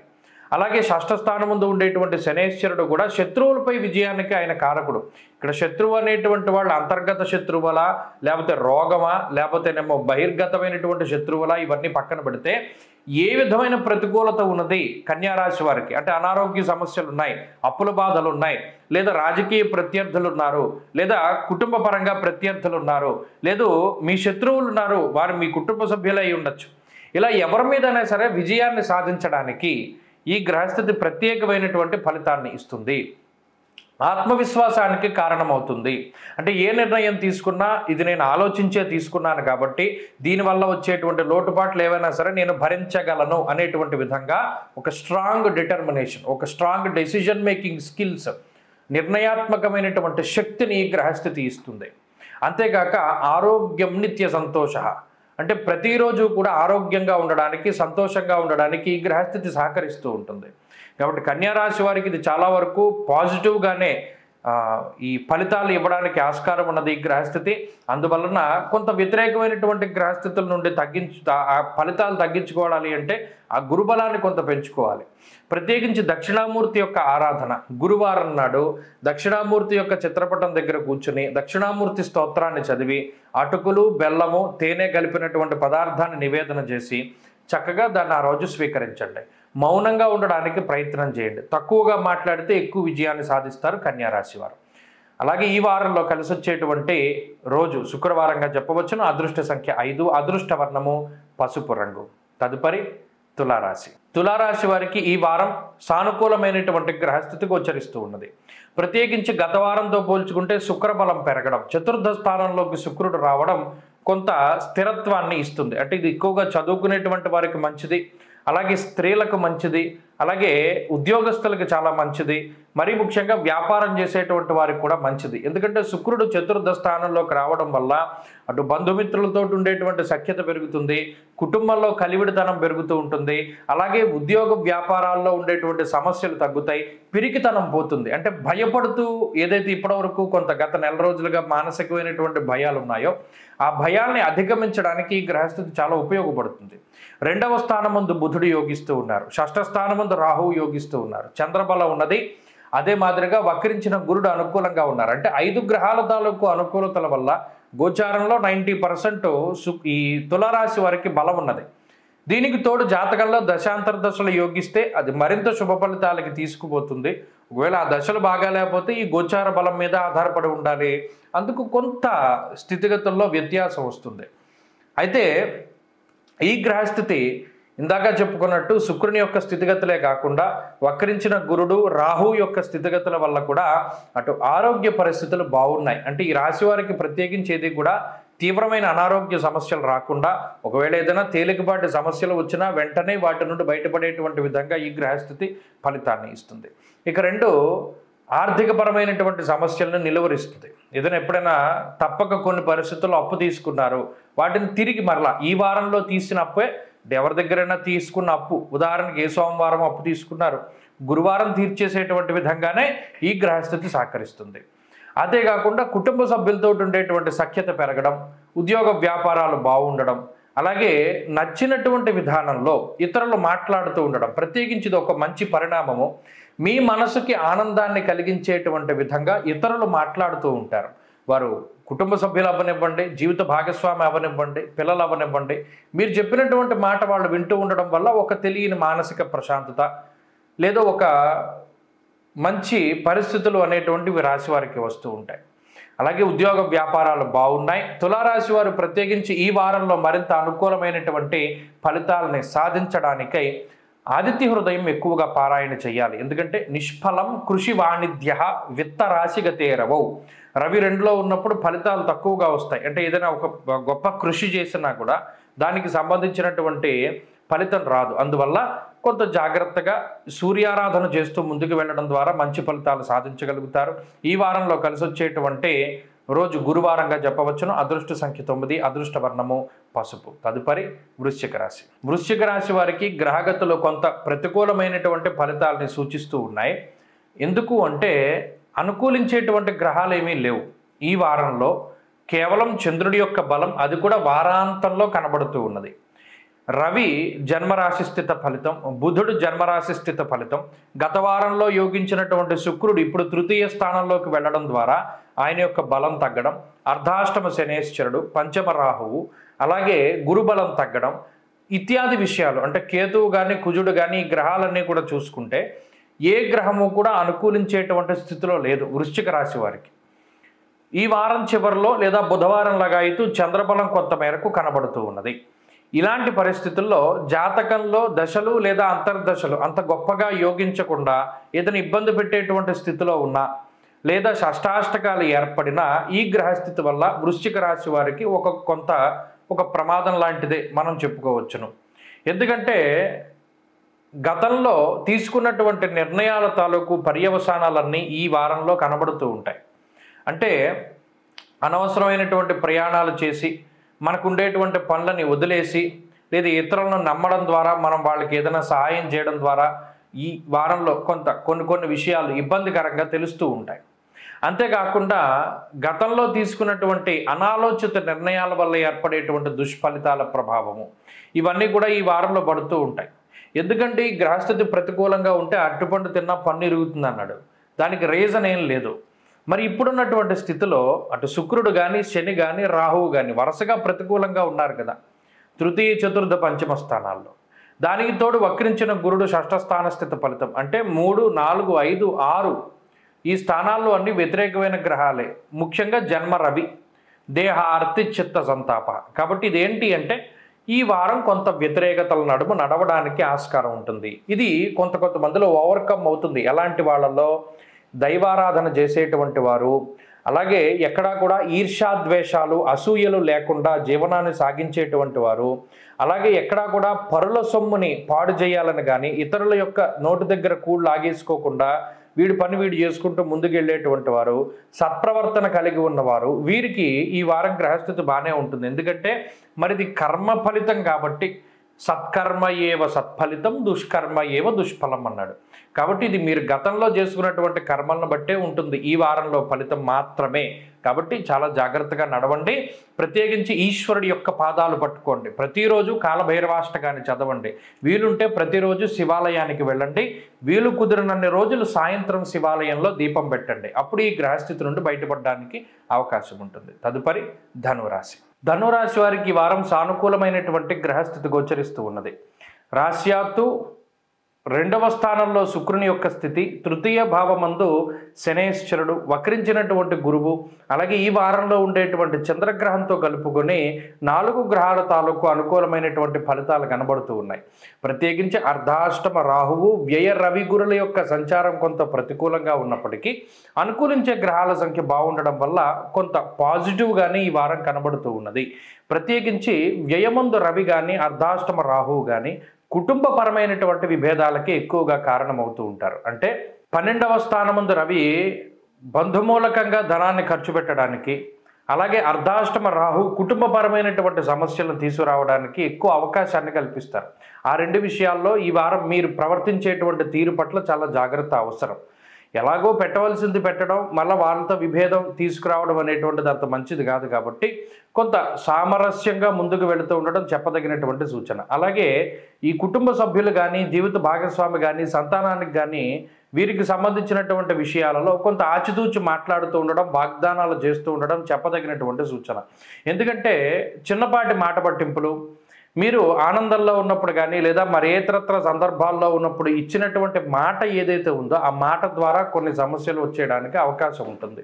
అలాగే షష్ఠ స్థానం ముందు ఉండేటువంటి శనేశ్వరుడు కూడా శత్రువులపై విజయానికి ఆయన కారకుడు. ఇక్కడ శత్రువు అనేటువంటి వాళ్ళు అంతర్గత శత్రువులా, లేకపోతే రోగమా, లేకపోతేనేమో బహిర్గతమైనటువంటి శత్రువులా, ఇవన్నీ పక్కన పెడితే ఏ విధమైన ప్రతికూలత ఉన్నది కన్యారాశి వారికి అంటే అనారోగ్య సమస్యలు ఉన్నాయి, అప్పుల బాధలు ఉన్నాయి, లేదా రాజకీయ ప్రత్యర్థులు ఉన్నారు, లేదా కుటుంబ పరంగా ప్రత్యర్థులు ఉన్నారు, లేదు మీ శత్రువులు ఉన్నారు, వారు మీ కుటుంబ సభ్యులై ఉండొచ్చు. ఇలా ఎవరి మీదైనా సరే విజయాన్ని సాధించడానికి ఈ గ్రహస్థితి ప్రత్యేకమైనటువంటి ఫలితాన్ని ఇస్తుంది. ఆత్మవిశ్వాసానికి కారణమవుతుంది. అంటే ఏ నిర్ణయం తీసుకున్నా ఇది నేను ఆలోచించే తీసుకున్నాను కాబట్టి దీనివల్ల వచ్చేటువంటి లోటుపాట్లు ఏవైనా సరే నేను భరించగలను అనేటువంటి విధంగా ఒక స్ట్రాంగ్ డిటర్మినేషన్, ఒక స్ట్రాంగ్ డెసిజన్ మేకింగ్ స్కిల్స్, నిర్ణయాత్మకమైనటువంటి శక్తిని ఈ గ్రహస్థితి ఇస్తుంది. అంతేకాక ఆరోగ్యం నిత్య సంతోష అంటే ప్రతిరోజు కూడా ఆరోగ్యంగా ఉండడానికి, సంతోషంగా ఉండడానికి ఈ గ్రహస్థితి సహకరిస్తూ ఉంటుంది. కాబట్టి కన్యారాశి వారికి ఇది చాలా వరకు పాజిటివ్గానే ఈ ఫలితాలు ఇవ్వడానికి ఆస్కారం ఉన్నది ఈ గ్రహస్థితి. అందువలన కొంత వ్యతిరేకమైనటువంటి గ్రహస్థితుల నుండి ఫలితాలు తగ్గించుకోవాలి అంటే ఆ గురుబలాన్ని కొంత పెంచుకోవాలి. ప్రత్యేకించి దక్షిణామూర్తి యొక్క ఆరాధన గురువారం నాడు దక్షిణామూర్తి యొక్క చిత్రపటం దగ్గర కూర్చుని దక్షిణామూర్తి స్తోత్రాన్ని చదివి అటుకులు, బెల్లము, తేనె కలిపినటువంటి పదార్థాన్ని నివేదన చేసి చక్కగా దాన్ని ఆ రోజు స్వీకరించండి. మౌనంగా ఉండడానికి ప్రయత్నం చేయండి. తక్కువగా మాట్లాడితే ఎక్కువ విజయాన్ని సాధిస్తారు కన్యారాశి వారు. అలాగే ఈ వారంలో కలిసి వచ్చేటువంటి రోజు శుక్రవారంగా చెప్పవచ్చును. అదృష్ట సంఖ్య 5, అదృష్ట వర్ణము పసుపు రంగు. తదుపరి తులారాశి. తులారాశి వారికి ఈ వారం సానుకూలమైనటువంటి గ్రహస్థితి గోచరిస్తూ ఉన్నది. ప్రత్యేకించి గత వారంతో పోల్చుకుంటే శుక్రబలం పెరగడం, చతుర్థ స్థానంలోకి శుక్రుడు రావడం కొంత స్థిరత్వాన్ని ఇస్తుంది. అంటే ఇది ఎక్కువగా చదువుకునేటువంటి వారికి మంచిది, అలాగే స్త్రీలకు మంచిది, అలాగే ఉద్యోగస్తులకు చాలా మంచిది, మరీ ముఖ్యంగా వ్యాపారం చేసేటువంటి వారికి కూడా మంచిది. ఎందుకంటే శుక్రుడు చతుర్థ స్థానంలోకి రావడం వల్ల అటు బంధుమిత్రులతో ఉండేటువంటి సఖ్యత పెరుగుతుంది, కుటుంబంలో కలివిడితనం పెరుగుతూ ఉంటుంది, అలాగే ఉద్యోగ వ్యాపారాల్లో ఉండేటువంటి సమస్యలు తగ్గుతాయి, పిరికితనం పోతుంది. అంటే భయపడుతూ ఏదైతే ఇప్పటివరకు కొంత గత నెల రోజులుగా మానసికమైనటువంటి భయాలు ఉన్నాయో ఆ భయాల్ని అధిగమించడానికి ఈ గ్రహస్థితి చాలా ఉపయోగపడుతుంది. 2వ స్థానం ముందు బుధుడు యోగిస్తూ ఉన్నారు, 6వ స్థానం ముందు రాహువు యోగిస్తూ ఉన్నారు, చంద్రబలం ఉన్నది. అదే మాదిరిగా వక్రించిన గురుడు అనుకూలంగా ఉన్నారు. అంటే 5 గ్రహాల తాలూకు అనుకూలతల వల్ల గోచారంలో 90% ఈ తులారాశి వారికి బలం ఉన్నది. దీనికి తోడు జాతకంలో దశాంతర దశలు యోగిస్తే అది మరింత శుభ ఫలితాలకి తీసుకుపోతుంది. ఒకవేళ ఆ దశలు బాగా లేకపోతే ఈ గోచార బలం మీద ఆధారపడి ఉండాలి, అందుకు కొంత స్థితిగతుల్లో వ్యత్యాసం వస్తుంది. అయితే ఈ గ్రహస్థితి ఇందాక చెప్పుకున్నట్టు శుక్రుని యొక్క స్థితిగతులే కాకుండా వక్రించిన గురుడు రాహు యొక్క స్థితిగతుల వల్ల కూడా అటు ఆరోగ్య పరిస్థితులు బాగున్నాయి. అంటే ఈ రాశి వారికి ప్రత్యేకించి ఏది కూడా తీవ్రమైన అనారోగ్య సమస్యలు రాకుండా, ఒకవేళ ఏదైనా తేలికపాటి సమస్యలు వచ్చినా వెంటనే వాటి నుండి బయటపడేటువంటి విధంగా ఈ గ్రహస్థితి ఫలితాన్ని ఇస్తుంది. ఇక 2 ఆర్థికపరమైనటువంటి సమస్యలను నిలువరిస్తుంది. ఏదైనా ఎప్పుడైనా తప్పక కొన్ని పరిస్థితుల్లో అప్పు తీసుకున్నారు, వాటిని తిరిగి మరలా ఈ వారంలో తీసిన అప్పే ఎవరి దగ్గరైనా తీసుకున్న అప్పు, ఉదాహరణకి ఏ సోమవారం అప్పు తీసుకున్నారు గురువారం తీర్చేసేటువంటి విధంగానే ఈ గ్రహస్థితి సహకరిస్తుంది. అంతేకాకుండా కుటుంబ సభ్యులతో ఉండేటువంటి సఖ్యత పెరగడం, ఉద్యోగ వ్యాపారాలు బాగుండడం, అలాగే నచ్చినటువంటి విధానంలో ఇతరులు మాట్లాడుతూ ఉండడం, ప్రత్యేకించి ఇది ఒక మంచి పరిణామము. మీ మనసుకి ఆనందాన్ని కలిగించేటువంటి విధంగా ఇతరులు మాట్లాడుతూ ఉంటారు. వారు కుటుంబ సభ్యులు అవ్వనివ్వండి, జీవిత భాగస్వామి అవ్వనివ్వండి, పిల్లలు అవ్వనివ్వండి, మీరు చెప్పినటువంటి మాట వాళ్ళు వింటూ ఉండడం వల్ల ఒక తెలియని మానసిక ప్రశాంతత లేదా ఒక మంచి పరిస్థితులు అనేటువంటివి రాశి వారికి వస్తూ ఉంటాయి. అలాగే ఉద్యోగ వ్యాపారాలు బాగున్నాయి. తులారాశి వారు ప్రత్యేకించి ఈ వారంలో మరింత అనుకూలమైనటువంటి ఫలితాలని సాధించడానికై ఆదిత్య హృదయం ఎక్కువగా పారాయణ చేయాలి. ఎందుకంటే నిష్ఫలం కృషి వాణిజ్య విత్త రాశిగతేరవౌ. రవి 2లో ఉన్నప్పుడు ఫలితాలు తక్కువగా వస్తాయి. అంటే ఏదైనా ఒక గొప్ప కృషి చేసినా కూడా దానికి సంబంధించినటువంటి ఫలితం రాదు. అందువల్ల కొంత జాగ్రత్తగా సూర్యారాధన చేస్తూ ముందుకు వెళ్ళడం ద్వారా మంచి ఫలితాలు సాధించగలుగుతారు. ఈ వారంలో కలిసి వచ్చేటువంటి రోజు గురువారంగా చెప్పవచ్చును. అదృష్ట సంఖ్య 9, అదృష్ట వర్ణము పసుపు. తదుపరి వృశ్చిక రాశి. వృశ్చిక రాశి వారికి గ్రహగతులు కొంత ప్రతికూలమైనటువంటి ఫలితాలని సూచిస్తూ ఉన్నాయి. ఎందుకు అంటే అనుకూలించేటువంటి గ్రహాలు ఏమీ లేవు. ఈ వారంలో కేవలం చంద్రుడి యొక్క బలం, అది కూడా వారాంతంలో కనబడుతూ ఉన్నది. రవి జన్మరాశి స్థిత ఫలితం, బుధుడు జన్మరాశి స్థిత ఫలితం. గత వారంలో యోగించినటువంటి శుక్రుడు ఇప్పుడు తృతీయ స్థానంలోకి వెళ్ళడం ద్వారా ఆయన యొక్క బలం తగ్గడం, అర్ధాష్టమ శనేశ్వరుడు, పంచమ రాహువు, అలాగే గురుబలం తగ్గడం ఇత్యాది విషయాలు. అంటే కేతువు కానీ కుజుడు కానీ ఈ గ్రహాలన్నీ కూడా చూసుకుంటే ఏ గ్రహము కూడా అనుకూలించేటువంటి స్థితిలో లేదు వృశ్చిక రాశి వారికి. ఈ వారం చివరిలో లేదా బుధవారం లగాయితూ చంద్రబలం కొంత మేరకు కనబడుతూ ఉన్నది. ఇలాంటి పరిస్థితుల్లో జాతకంలో దశలు లేదా అంతర్దశలు అంత గొప్పగా యోగించకుండా ఏదైనా ఇబ్బంది పెట్టేటువంటి స్థితిలో ఉన్నా లేదా షష్టాష్టకాలు ఏర్పడినా ఈ గ్రహస్థితి వల్ల వృశ్చిక రాశి వారికి ఒక ప్రమాదం లాంటిదే మనం చెప్పుకోవచ్చును. ఎందుకంటే గతంలో తీసుకున్నటువంటి నిర్ణయాల తాలూకు పర్యవసానాలన్నీ ఈ వారంలో కనబడుతూ ఉంటాయి. అంటే అనవసరమైనటువంటి ప్రయాణాలు చేసి మనకు ఉండేటువంటి పనులని వదిలేసి లేదా ఇతరులను నమ్మడం ద్వారా మనం వాళ్ళకి ఏదైనా సహాయం చేయడం ద్వారా ఈ వారంలో కొన్ని విషయాలు ఇబ్బందికరంగా తెలుస్తూ ఉంటాయి. అంతేకాకుండా గతంలో తీసుకున్నటువంటి అనాలోచిత నిర్ణయాల వల్ల ఏర్పడేటువంటి దుష్ఫలితాల ప్రభావము ఇవన్నీ కూడా ఈ వారంలో పడుతూ ఉంటాయి. ఎందుకంటే ఈ గ్రహస్థితి ప్రతికూలంగా ఉంటే అరటిపండు తిన్నా పన్ను ఇరుగుతుంది అన్నాడు. దానికి రీజన్ ఏం లేదు. మరి ఇప్పుడున్నటువంటి స్థితిలో అటు శుక్రుడు కానీ శని కానీ రాహువు కానీ వరుసగా ప్రతికూలంగా ఉన్నారు కదా తృతీయ చతుర్థ పంచమ స్థానాల్లో. దానికి తోడు వక్రించిన గురుడు షష్ఠ స్థాన స్థిత ఫలితం. అంటే 3, 4, 5, 6 ఈ స్థానాల్లో అన్ని వ్యతిరేకమైన గ్రహాలే. ముఖ్యంగా జన్మ రవి దేహ ఆర్తి చిత్త సంతాప. కాబట్టి ఇదేంటి అంటే ఈ వారం కొంత వ్యతిరేకతల నడుమ నడవడానికి ఆస్కారం ఉంటుంది. ఇది కొంతమందిలో ఓవర్కమ్ అవుతుంది. ఎలాంటి వాళ్ళలో దైవారాధన చేసేటువంటి వారు, అలాగే ఎక్కడా కూడా ఈర్ష్యాద్వేషాలు అసూయలు లేకుండా జీవనాన్ని సాగించేటువంటి వారు, అలాగే ఎక్కడా కూడా పరుల సొమ్ముని పాడు చేయాలని కానీ ఇతరుల యొక్క నోటి దగ్గర కూడు లాగేసుకోకుండా వీడి పని వీడు చేసుకుంటూ ముందుకెళ్ళేటువంటి వారు, సత్ప్రవర్తన కలిగి ఉన్నవారు, వీరికి ఈ వారం గ్రహస్థితి బాగానే ఉంటుంది. ఎందుకంటే మరిది కర్మ ఫలితం కాబట్టి సత్కర్మ ఏవ సత్ఫలితం, దుష్కర్మ ఏవ దుష్ఫలం అన్నాడు. కాబట్టి ఇది మీరు గతంలో చేసుకున్నటువంటి కర్మలను బట్టే ఉంటుంది ఈ వారంలో ఫలితం మాత్రమే. కాబట్టి చాలా జాగ్రత్తగా నడవండి. ప్రత్యేకించి ఈశ్వరుడి యొక్క పాదాలు పట్టుకోండి. ప్రతిరోజు కాలభైరవాష్టకాన్ని చదవండి. వీలుంటే ప్రతిరోజు శివాలయానికి వెళ్ళండి. వీలు కుదిరినన్ని రోజులు సాయంత్రం శివాలయంలో దీపం పెట్టండి. అప్పుడు ఈ గ్రహస్థితి నుండి బయటపడడానికి అవకాశం ఉంటుంది. తదుపరి ధనురాశి. ధనురాశి వారికి ఈ వారం సానుకూలమైనటువంటి గ్రహస్థితి గోచరిస్తూ ఉన్నది. రాశ్యాత్తు 2వ స్థానంలో శుక్రుని యొక్క స్థితి, 3వ భావమందు శనేశ్వరుడు, వక్రించినటువంటి గురువు, అలాగే ఈ వారంలో ఉండేటువంటి చంద్రగ్రహంతో కలుపుకొని 4 గ్రహాల తాలూకు అనుకూలమైనటువంటి ఫలితాలు కనబడుతూ ఉన్నాయి. ప్రత్యేకించి అర్ధాష్టమ రాహువు, వ్యయ రవి గురుల యొక్క సంచారం కొంత ప్రతికూలంగా ఉన్నప్పటికీ అనుకూలించే గ్రహాల సంఖ్య బాగుండడం వల్ల కొంత పాజిటివ్గానే ఈ వారం కనబడుతూ ఉన్నది. ప్రత్యేకించి వ్యయమందు రవి కానీ అర్ధాష్టమ రాహువు కానీ కుటుంబపరమైనటువంటి విభేదాలకి ఎక్కువగా కారణమవుతూ ఉంటారు. అంటే 12వ స్థానమందు రవి బంధుమూలకంగా ధనాన్ని ఖర్చు పెట్టడానికి, అలాగే అర్ధాష్టమ రాహు కుటుంబపరమైనటువంటి సమస్యలను తీసుకురావడానికి ఎక్కువ అవకాశాన్ని కల్పిస్తారు. ఆ 2 విషయాల్లో ఈ వారం మీరు ప్రవర్తించేటువంటి తీరు పట్ల చాలా జాగ్రత్త అవసరం. ఎలాగో పెట్టవలసింది పెట్టడం, మళ్ళీ వాళ్ళతో విభేదం తీసుకురావడం అనేటువంటిది అంత మంచిది కాదు. కాబట్టి కొంత సామరస్యంగా ముందుకు వెళుతూ ఉండడం చెప్పదగినటువంటి సూచన. అలాగే ఈ కుటుంబ సభ్యులు కానీ, జీవిత భాగస్వామి కానీ, సంతానానికి కానీ వీరికి సంబంధించినటువంటి విషయాలలో కొంత ఆచితూచి మాట్లాడుతూ ఉండడం, వాగ్దానాలు చేస్తూ ఉండడం చెప్పదగినటువంటి సూచన. ఎందుకంటే చిన్నపాటి మాట పట్టింపులు మీరు ఆనందంలో ఉన్నప్పుడు కానీ లేదా మరి ఇతరత్ర సందర్భాల్లో ఉన్నప్పుడు ఇచ్చినటువంటి మాట ఏదైతే ఉందో ఆ మాట ద్వారా కొన్ని సమస్యలు వచ్చేయడానికి అవకాశం ఉంటుంది.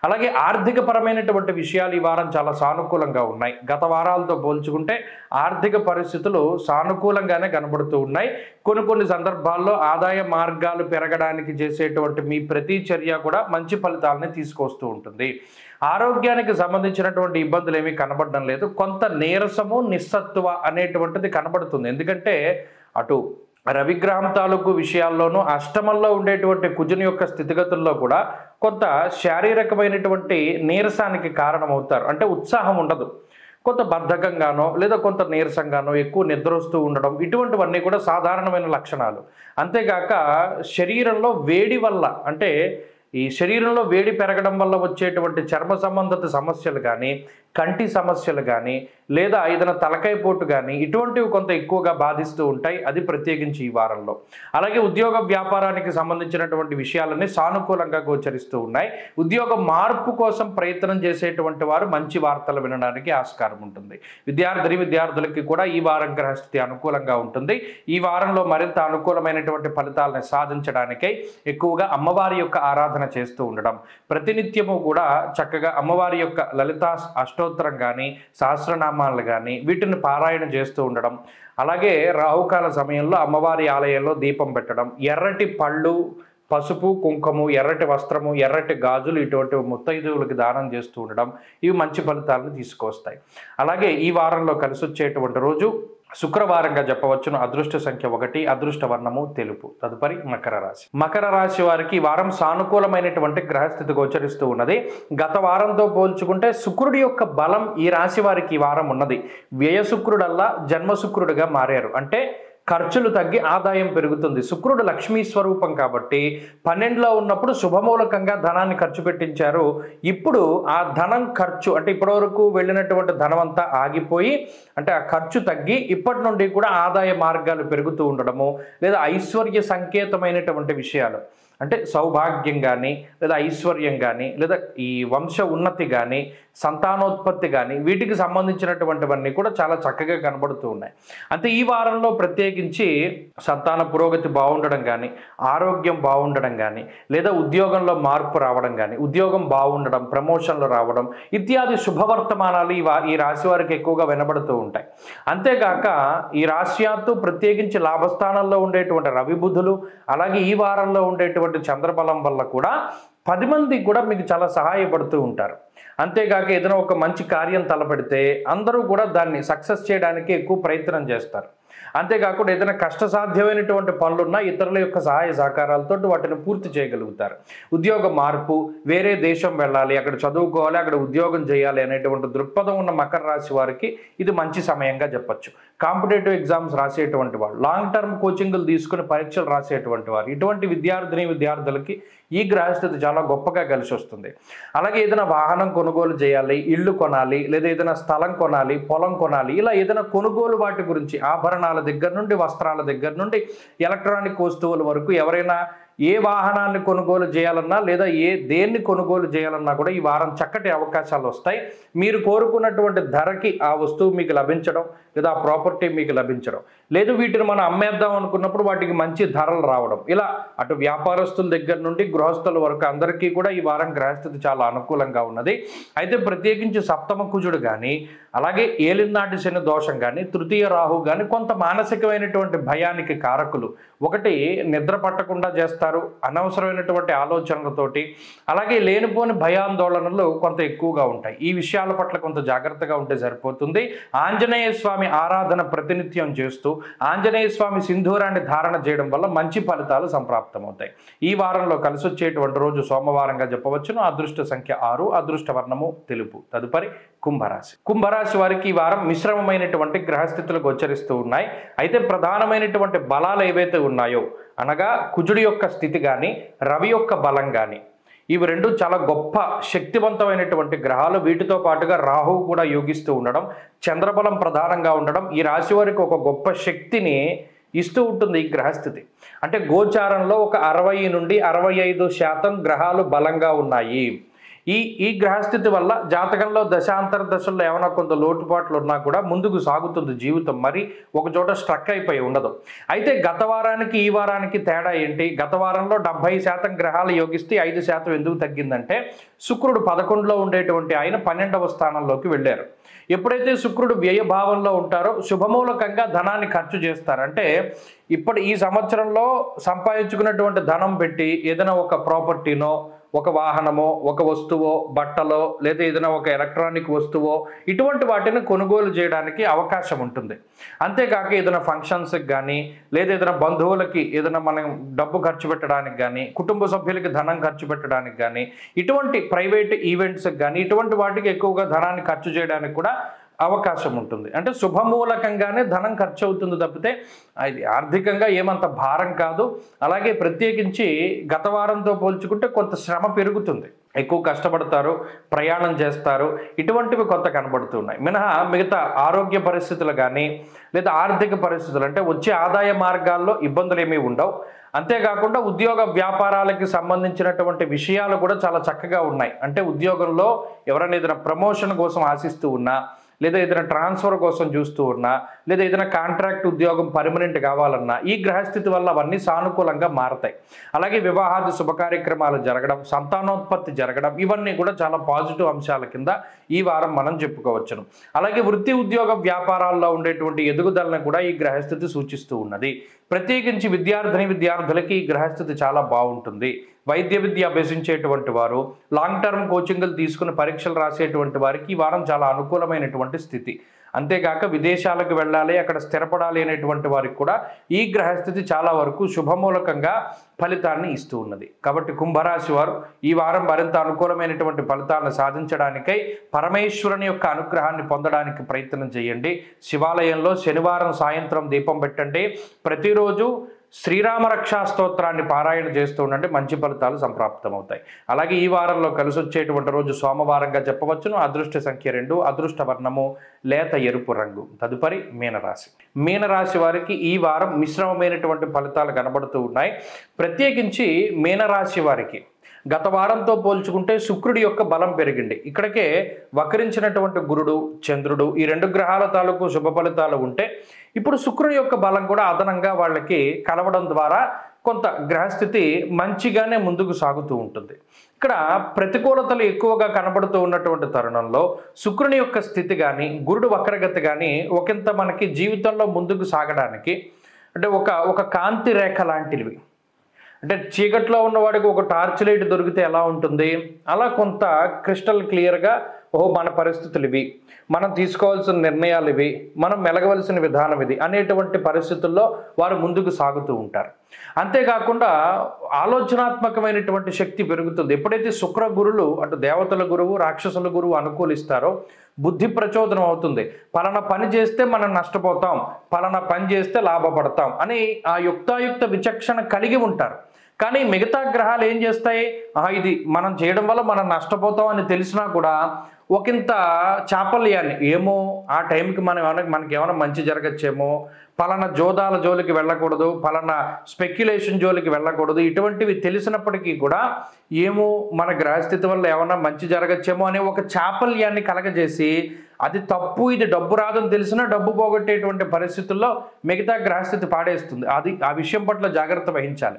అలాగే ఆర్థిక పరమైనటువంటి విషయాలు ఈ వారం చాలా సానుకూలంగా ఉన్నాయి. గత వారాలతో పోల్చుకుంటే ఆర్థిక పరిస్థితులు సానుకూలంగానే కనబడుతూ ఉన్నాయి. కొన్ని సందర్భాల్లో ఆదాయ మార్గాలు పెరగడానికి చేసేటువంటి మీ ప్రతి చర్య కూడా మంచి ఫలితాలని తీసుకొస్తూ ఉంటుంది. ఆరోగ్యానికి సంబంధించినటువంటి ఇబ్బందులు ఏమీ కనబడడం లేదు. కొంత నీరసము, నిస్సత్తువ అనేటువంటిది కనబడుతుంది. ఎందుకంటే అటు రవిగ్రహం తాలూకు విషయాల్లోనూ అష్టమంలో ఉండేటువంటి కుజుని యొక్క స్థితిగతుల్లో కూడా కొంత శారీరకమైనటువంటి నీరసానికి కారణమవుతారు. అంటే ఉత్సాహం ఉండదు, కొంత బద్ధకంగానో లేదా కొంత నీరసంగానో, ఎక్కువ నిద్ర వస్తూ ఉండడం, ఇటువంటివన్నీ కూడా సాధారణమైన లక్షణాలు. అంతేగాక శరీరంలో వేడి వల్ల, అంటే ఈ శరీరంలో వేడి పెరగడం వల్ల వచ్చేటువంటి చర్మ సంబంధిత సమస్యలు కానీ, కంటి సమస్యలు కానీ, లేదా ఏదైనా తలకాయ పోటు కానీ ఇటువంటివి కొంత ఎక్కువగా బాధిస్తూ ఉంటాయి. అది ప్రత్యేకించి ఈ వారంలో. అలాగే ఉద్యోగ వ్యాపారానికి సంబంధించినటువంటి విషయాలన్నీ సానుకూలంగా గోచరిస్తూ ఉన్నాయి. ఉద్యోగ మార్పు కోసం ప్రయత్నం చేసేటువంటి వారు మంచి వార్తలు వినడానికి ఆస్కారం ఉంటుంది. విద్యార్థులకి కూడా ఈ వారం గ్రహస్థితి అనుకూలంగా ఉంటుంది. ఈ వారంలో మరింత అనుకూలమైనటువంటి ఫలితాలను సాధించడానికై ఎక్కువగా అమ్మవారి యొక్క ఆరాధన చేస్తూ ఉండడం, ప్రతినిత్యము కూడా చక్కగా అమ్మవారి యొక్క లలితా అష్టోత్తరం కానీ, సహస్రనామాలు కానీ వీటిని పారాయణ చేస్తూ ఉండడం, అలాగే రాహుకాల సమయంలో అమ్మవారి ఆలయంలో దీపం పెట్టడం, ఎర్రటి పళ్ళు, పసుపు, కుంకుమ, ఎర్రటి వస్త్రము, ఎర్రటి గాజులు ఇటువంటి ముత్తైదువులకి దానం చేస్తూ ఉండడం ఇవి మంచి ఫలితాలను తీసుకొస్తాయి. అలాగే ఈ వారంలో కలిసి వచ్చేటువంటి రోజు శుక్రవారంగా చెప్పవచ్చును. అదృష్ట సంఖ్య 1, అదృష్ట వర్ణము తెలుపు. తదుపరి మకర రాశి. మకర రాశి వారికి ఈ వారం సానుకూలమైనటువంటి గ్రహస్థితి గోచరిస్తూ ఉన్నది. గత వారంతో పోల్చుకుంటే శుక్రుడి యొక్క బలం ఈ రాశి వారికి ఈ వారం ఉన్నది. వ్యయ శుక్రుడల్లా జన్మ శుక్రుడిగా మారారు. అంటే ఖర్చులు తగ్గి ఆదాయం పెరుగుతుంది. శుక్రుడు లక్ష్మీ స్వరూపం కాబట్టి 12లో ఉన్నప్పుడు శుభమూలకంగా ధనాన్ని ఖర్చు పెట్టించారు. ఇప్పుడు ఆ ధనం ఖర్చు, అంటే ఇప్పటివరకు వెళ్ళినటువంటి ధనం అంతా ఆగిపోయి, అంటే ఆ ఖర్చు తగ్గి ఇప్పటి నుండి కూడా ఆదాయ మార్గాలు పెరుగుతూ ఉండడము, లేదా ఐశ్వర్య సంకేతమైనటువంటి విషయాలు, అంటే సౌభాగ్యం కానీ, లేదా ఐశ్వర్యం కానీ, లేదా ఈ వంశ ఉన్నతి కానీ, సంతానోత్పత్తి కానీ వీటికి సంబంధించినటువంటివన్నీ కూడా చాలా చక్కగా కనబడుతూ ఉన్నాయి. అంటే ఈ వారంలో ప్రత్యేకించి సంతాన పురోగతి బాగుండడం కానీ, ఆరోగ్యం బాగుండడం కానీ, లేదా ఉద్యోగంలో మార్పు రావడం కానీ, ఉద్యోగం బాగుండడం, ప్రమోషన్లు రావడం ఇత్యాది శుభవర్తమానాలు ఈ రాశి వారికి ఎక్కువగా వినబడుతూ ఉంటాయి. అంతేగాక ఈ రాశ్యాత్తు ప్రత్యేకించి లాభస్థానంలో ఉండేటువంటి రవి బుధులు, అలాగే ఈ వారంలో ఉండేటువంటి చంద్రబలం వల్ల కూడా 10 మంది కూడా మీకు చాలా సహాయపడుతూ ఉంటారు. అంతేగాక ఏదైనా ఒక మంచి కార్యం తలపెడితే అందరూ కూడా దాన్ని సక్సెస్ చేయడానికి ఎక్కువ ప్రయత్నం చేస్తారు. అంతేకాకుండా ఏదైనా కష్టసాధ్యమైనటువంటి పనులున్నా ఇతరుల యొక్క సహాయ సహకారాలతో వాటిని పూర్తి చేయగలుగుతారు. ఉద్యోగ మార్పు, వేరే దేశం వెళ్ళాలి, అక్కడ చదువుకోవాలి, అక్కడ ఉద్యోగం చేయాలి అనేటువంటి దృక్పథం ఉన్న మకర రాశి వారికి ఇది మంచి సమయంగా చెప్పొచ్చు. కాంపిటేటివ్ ఎగ్జామ్స్ రాసేటువంటి వాళ్ళు, లాంగ్ టర్మ్ కోచింగ్లు తీసుకుని పరీక్షలు రాసేటువంటి వారు, ఇటువంటి విద్యార్థులకి ఈ గ్రహస్థితి చాలా గొప్పగా కలిసి వస్తుంది. అలాగే ఏదైనా వాహనం కొనుగోలు చేయాలి, ఇల్లు కొనాలి, లేదా ఏదైనా స్థలం కొనాలి, పొలం కొనాలి, ఇలా ఏదైనా కొనుగోలు వాటి గురించి ఆభరణాల దగ్గర నుండి, వస్త్రాల దగ్గర నుండి, ఎలక్ట్రానిక్ వస్తువుల వరకు ఎవరైనా ఏ వాహనాన్ని కొనుగోలు చేయాలన్నా లేదా దేన్ని కొనుగోలు చేయాలన్నా కూడా ఈ వారం చక్కటి అవకాశాలు వస్తాయి. మీరు కోరుకున్నటువంటి ధరకి ఆ వస్తువు మీకు లభించడం లేదా ఆ ప్రాపర్టీ మీకు లభించడం, లేదు వీటిని మనం అమ్మేద్దాం అనుకున్నప్పుడు వాటికి మంచి ధరలు రావడం, ఇలా అటు వ్యాపారస్తుల దగ్గర నుండి గృహస్థుల వరకు అందరికీ కూడా ఈ వారం గ్రహస్థితి చాలా అనుకూలంగా ఉన్నది. అయితే ప్రత్యేకించి సప్తమ కుజుడు కానీ, అలాగే ఏలినాటి శని దోషం కానీ, తృతీయ రాహు కానీ కొంత మానసికమైనటువంటి భయానికి కారకులు. ఒకటి, నిద్ర పట్టకుండా చేస్తారు అనవసరమైనటువంటి ఆలోచనలతోటి, అలాగే లేనిపోని భయాందోళనలు కొంత ఎక్కువగా ఉంటాయి. ఈ విషయాల పట్ల కొంత జాగ్రత్తగా ఉంటే సరిపోతుంది. ఆంజనేయ స్వామి ఆరాధన ప్రతినిత్యం చేస్తూ ఆంజనేయ స్వామి సింధూరాన్ని ధారణ చేయడం వల్ల మంచి ఫలితాలు సంప్రాప్తమవుతాయి. ఈ వారంలో కలిసి వచ్చేటువంటి రోజు సోమవారంగా చెప్పవచ్చును. అదృష్ట సంఖ్య 6, అదృష్ట వర్ణము తెలుపు. తదుపరి కుంభరాశి. కుంభరాశి వారికి ఈ వారం మిశ్రమమైనటువంటి గ్రహస్థితులు గోచరిస్తూ ఉన్నాయి. అయితే ప్రధానమైనటువంటి బలాలు ఏవైతే ఉన్నాయో, అనగా కుజుడి యొక్క స్థితి కానీ, రవి యొక్క బలం కానీ, ఇవి రెండు చాలా గొప్ప శక్తివంతమైనటువంటి గ్రహాలు. వీటితో పాటుగా రాహువు కూడా యోగిస్తూ ఉండడం, చంద్రబలం ప్రధానంగా ఉండడం ఈ రాశి వారికి ఒక గొప్ప శక్తిని ఇస్తూ ఉంటుంది. ఈ గ్రహస్థితి అంటే గోచారంలో ఒక 60 నుండి 65% గ్రహాలు బలంగా ఉన్నాయి. ఈ గ్రహస్థితి వల్ల జాతకంలో దశాంతర దశల్లో ఏమైనా కొంత లోటుపాట్లు ఉన్నా కూడా ముందుకు సాగుతుంది జీవితం, మరి ఒక చోట స్ట్రక్ అయిపోయి ఉండదు. అయితే గత వారానికి ఈ వారానికి తేడా ఏంటి? గత వారంలో 70% గ్రహాలు యోగిస్తే 5% ఎందుకు తగ్గిందంటే, శుక్రుడు 11లో ఉండేటువంటి ఆయన 12వ స్థానంలోకి వెళ్ళారు. ఎప్పుడైతే శుక్రుడు వ్యయభావంలో ఉంటారో శుభమూలకంగా ధనాన్ని ఖర్చు చేస్తారు. అంటే ఈ సంవత్సరంలో సంపాదించుకున్నటువంటి ధనం పెట్టి ఏదైనా ఒక ప్రాపర్టీనో, ఒక వాహనమో, ఒక వస్తువో, బట్టలో, లేదా ఏదైనా ఒక ఎలక్ట్రానిక్ వస్తువో, ఇటువంటి వాటిని కొనుగోలు చేయడానికి అవకాశం ఉంటుంది. అంతేకాక ఏదైనా ఫంక్షన్స్కి కానీ, లేదా ఏదైనా బంధువులకి ఏదైనా మనం డబ్బు ఖర్చు పెట్టడానికి కానీ, కుటుంబ సభ్యులకి ధనం ఖర్చు పెట్టడానికి కానీ, ఇటువంటి ప్రైవేట్ ఈవెంట్స్కి కానీ, ఇటువంటి వాటికి ఎక్కువగా ధనాన్ని ఖర్చు చేయడానికి కూడా అవకాశం ఉంటుంది. అంటే శుభమూలకంగానే ధనం ఖర్చు అవుతుంది తప్పితే అది ఆర్థికంగా ఏమంత భారం కాదు. అలాగే ప్రత్యేకించి గత వారంతో పోల్చుకుంటే కొంత శ్రమ పెరుగుతుంది, ఎక్కువ కష్టపడతారు, ప్రయాణం చేస్తారు, ఇటువంటివి కొంత కనబడుతున్నాయి. మిగతా ఆరోగ్య పరిస్థితులు కానీ, లేదా ఆర్థిక పరిస్థితులు అంటే వచ్చే ఆదాయ మార్గాల్లో ఇబ్బందులు ఏమీ ఉండవు. అంతేకాకుండా ఉద్యోగ వ్యాపారాలకి సంబంధించినటువంటి విషయాలు కూడా చాలా చక్కగా ఉన్నాయి. అంటే ఉద్యోగంలో ఎవరైనా ఏదైనా ప్రమోషన్ కోసం ఆశిస్తూ ఉన్నా, లేదా ఏదైనా ట్రాన్స్ఫర్ కోసం చూస్తూ ఉన్నా, లేదా ఏదైనా కాంట్రాక్ట్ ఉద్యోగం పర్మనెంట్ కావాలన్నా ఈ గ్రహస్థితి వల్ల అవన్నీ సానుకూలంగా మారతాయి. అలాగే వివాహాది శుభకార్యక్రమాలు జరగడం, సంతానోత్పత్తి జరగడం, ఇవన్నీ కూడా చాలా పాజిటివ్ అంశాల కింద ఈ వారం మనం చెప్పుకోవచ్చును. అలాగే వృత్తి ఉద్యోగ వ్యాపారాల్లో ఉండేటువంటి ఎదుగుదలను కూడా ఈ గ్రహస్థితి సూచిస్తూ ఉన్నది. ప్రత్యేకించి విద్యార్థులకి ఈ గ్రహస్థితి చాలా బాగుంటుంది. వైద్య విద్య అభ్యసించేటువంటి వారు, లాంగ్ టర్మ్ కోచింగ్లు తీసుకుని పరీక్షలు రాసేటువంటి వారికి ఈ వారం చాలా అనుకూలమైనటువంటి స్థితి. అంతేకాక విదేశాలకు వెళ్ళాలి, అక్కడ స్థిరపడాలి అనేటువంటి వారికి కూడా ఈ గ్రహస్థితి చాలా వరకు శుభమూలకంగా ఫలితాన్ని ఇస్తూ ఉన్నది. కాబట్టి కుంభరాశి వారు ఈ వారం మరింత అనుకూలమైనటువంటి ఫలితాలను సాధించడానికై పరమేశ్వరుని యొక్క అనుగ్రహాన్ని పొందడానికి ప్రయత్నం చేయండి. శివాలయంలో శనివారం సాయంత్రం దీపం పెట్టండి. ప్రతిరోజు శ్రీరామ రక్షా స్తోత్రాన్ని పారాయణ చేస్తూ ఉండండి, మంచి ఫలితాలు సంప్రాప్తమవుతాయి. అలాగే ఈ వారంలో కలిసి వచ్చేటువంటి రోజు సోమవారంగా చెప్పవచ్చును. అదృష్ట సంఖ్య 2, అదృష్ట వర్ణము లేత ఎరుపు రంగు. తదుపరి మీనరాశి. మీనరాశి వారికి ఈ వారం మిశ్రమమైనటువంటి ఫలితాలు కనబడుతూ ఉన్నాయి. ప్రత్యేకించి మీనరాశి వారికి గత వారంతో పోల్చుకుంటే శుక్రుడి యొక్క బలం పెరిగింది. ఇక్కడికే వక్రించినటువంటి గురుడు, చంద్రుడు, ఈ 2 గ్రహాల తాలూకు శుభ ఫలితాలు ఉంటే ఇప్పుడు శుక్రుడి యొక్క బలం కూడా అదనంగా వాళ్ళకి కలవడం ద్వారా కొంత గ్రహస్థితి మంచిగానే ముందుకు సాగుతూ ఉంటుంది. ఇక్కడ ప్రతికూలతలు ఎక్కువగా కనబడుతూ ఉన్నటువంటి తరుణంలో శుక్రుని యొక్క స్థితి కానీ, గురుడు వక్రగతి కానీ ఒకంత మనకి జీవితంలో ముందుకు సాగడానికి అంటే ఒక కాంతి రేఖ లాంటివి. అంటే చీకట్లో ఉన్నవాడికి ఒక టార్చ్ లైట్ దొరికితే ఎలా ఉంటుంది, అలా కొంత క్రిస్టల్ క్లియర్గా మన పరిస్థితులు ఇవి, మనం తీసుకోవాల్సిన నిర్ణయాలు ఇవి, మనం మెలగవలసిన విధానం ఇది అనేటువంటి పరిస్థితుల్లో వారు ముందుకు సాగుతూ ఉంటారు. అంతేకాకుండా ఆలోచనాత్మకమైనటువంటి శక్తి పెరుగుతుంది. ఎప్పుడైతే శుక్ర గురులు అటు దేవతల గురువు రాక్షసుల గురువు అనుకూలిస్తారో బుద్ధి ప్రచోదనం అవుతుంది. పలానా పని చేస్తే మనం నష్టపోతాం, పలానా పని చేస్తే లాభపడతాం అని ఆ యుక్తాయుక్త విచక్షణ కలిగి ఉంటారు. కానీ మిగతా గ్రహాలు ఏం చేస్తాయి, ఇది మనం చేయడం వల్ల మనం నష్టపోతాం అని తెలిసినా కూడా ఒకంత చాపల్యాన్ని, ఏమో ఆ టైంకి మనకి ఏమైనా మంచి జరగచ్చేమో, పలానా జోదాల జోలికి వెళ్ళకూడదు, పలానా స్పెక్యులేషన్ జోలికి వెళ్ళకూడదు, ఇటువంటివి తెలిసినప్పటికీ కూడా ఏమో మన గ్రహస్థితి వల్ల ఏమైనా మంచి జరగచ్చేమో అనే ఒక చాపల్యాన్ని కలగజేసి అది తప్పు, ఇది డబ్బు రాదని తెలిసినా డబ్బు పోగొట్టేటువంటి పరిస్థితుల్లో మిగతా గ్రహస్థితి పాడేస్తుంది. ఆ విషయం పట్ల జాగ్రత్త వహించాలి.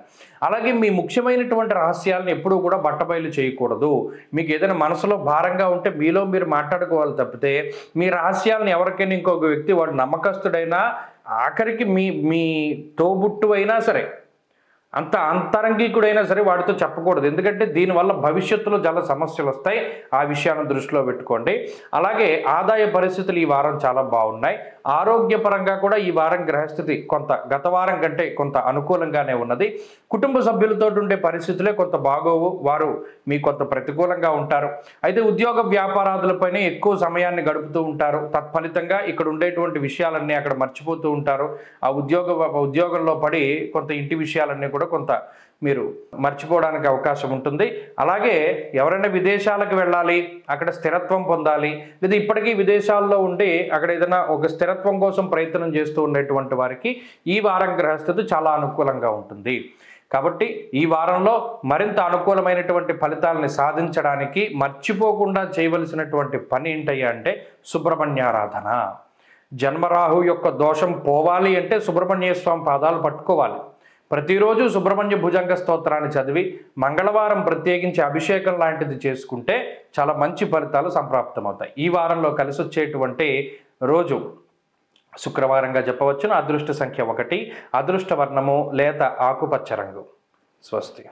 అలాగే మీ ముఖ్యమైనటువంటి రహస్యాలను ఎప్పుడూ కూడా బట్టబయలు చేయకూడదు. మీకు ఏదైనా మనసులో భారంగా ఉంటే మీలో మీరు మాట్లాడుకోవాలి తప్పితే మీ రహస్యాలను ఎవరికైనా ఇంకొక వ్యక్తి వాడు నమ్మకస్తుడైనా ఆఖరికి మీ తోబుట్టు అయినా సరే, అంత అంతరంగికుడైనా సరే వాడితో చెప్పకూడదు. ఎందుకంటే దీనివల్ల భవిష్యత్తులో చాలా సమస్యలు వస్తాయి. ఆ విషయాన్ని దృష్టిలో పెట్టుకోండి. అలాగే ఆదాయ పరిస్థితులు ఈ వారం చాలా బాగున్నాయి. ఆరోగ్యపరంగా కూడా ఈ వారం గ్రహస్థితి కొంత గత వారం కంటే కొంత అనుకూలంగానే ఉన్నది. కుటుంబ సభ్యులతో ఉండే పరిస్థితులే కొంత బాగోవు, వారు మీకు కొంత ప్రతికూలంగా ఉంటారు. అయితే ఉద్యోగ వ్యాపారాదులపైనే ఎక్కువ సమయాన్ని గడుపుతూ ఉంటారు. తత్ఫలితంగా ఇక్కడ ఉండేటువంటి విషయాలన్నీ అక్కడ మర్చిపోతూ ఉంటారు. ఆ ఉద్యోగంలో పడి కొంత ఇంటి విషయాలన్నీ కూడా కొంత మీరు మర్చిపోవడానికి అవకాశం ఉంటుంది. అలాగే ఎవరైనా విదేశాలకు వెళ్ళాలి, అక్కడ స్థిరత్వం పొందాలి, లేదా ఇప్పటికీ విదేశాల్లో ఉండి అక్కడ ఏదైనా ఒక స్థిరత్వం కోసం ప్రయత్నం చేస్తూ ఉండేటువంటి వారికి ఈ వారం గ్రహస్థితి చాలా అనుకూలంగా ఉంటుంది. కాబట్టి ఈ వారంలో మరింత అనుకూలమైనటువంటి ఫలితాలని సాధించడానికి మర్చిపోకుండా చేయవలసినటువంటి పని ఏంటయ్యా అంటే సుబ్రహ్మణ్యారాధన. జన్మరాహు యొక్క దోషం పోవాలి అంటే సుబ్రహ్మణ్య స్వామి పాదాలు పట్టుకోవాలి. ప్రతిరోజు సుబ్రహ్మణ్య భుజంగ స్తోత్రాన్ని చదివి మంగళవారం ప్రత్యేకించి అభిషేకం లాంటిది చేసుకుంటే చాలా మంచి ఫలితాలు సంప్రాప్తమవుతాయి. ఈ వారంలో కలిసి వచ్చేటువంటి రోజు శుక్రవారంగా చెప్పవచ్చును. అదృష్ట సంఖ్య 1, అదృష్ట వర్ణము లేత ఆకుపచ్చ రంగు. స్వస్తి.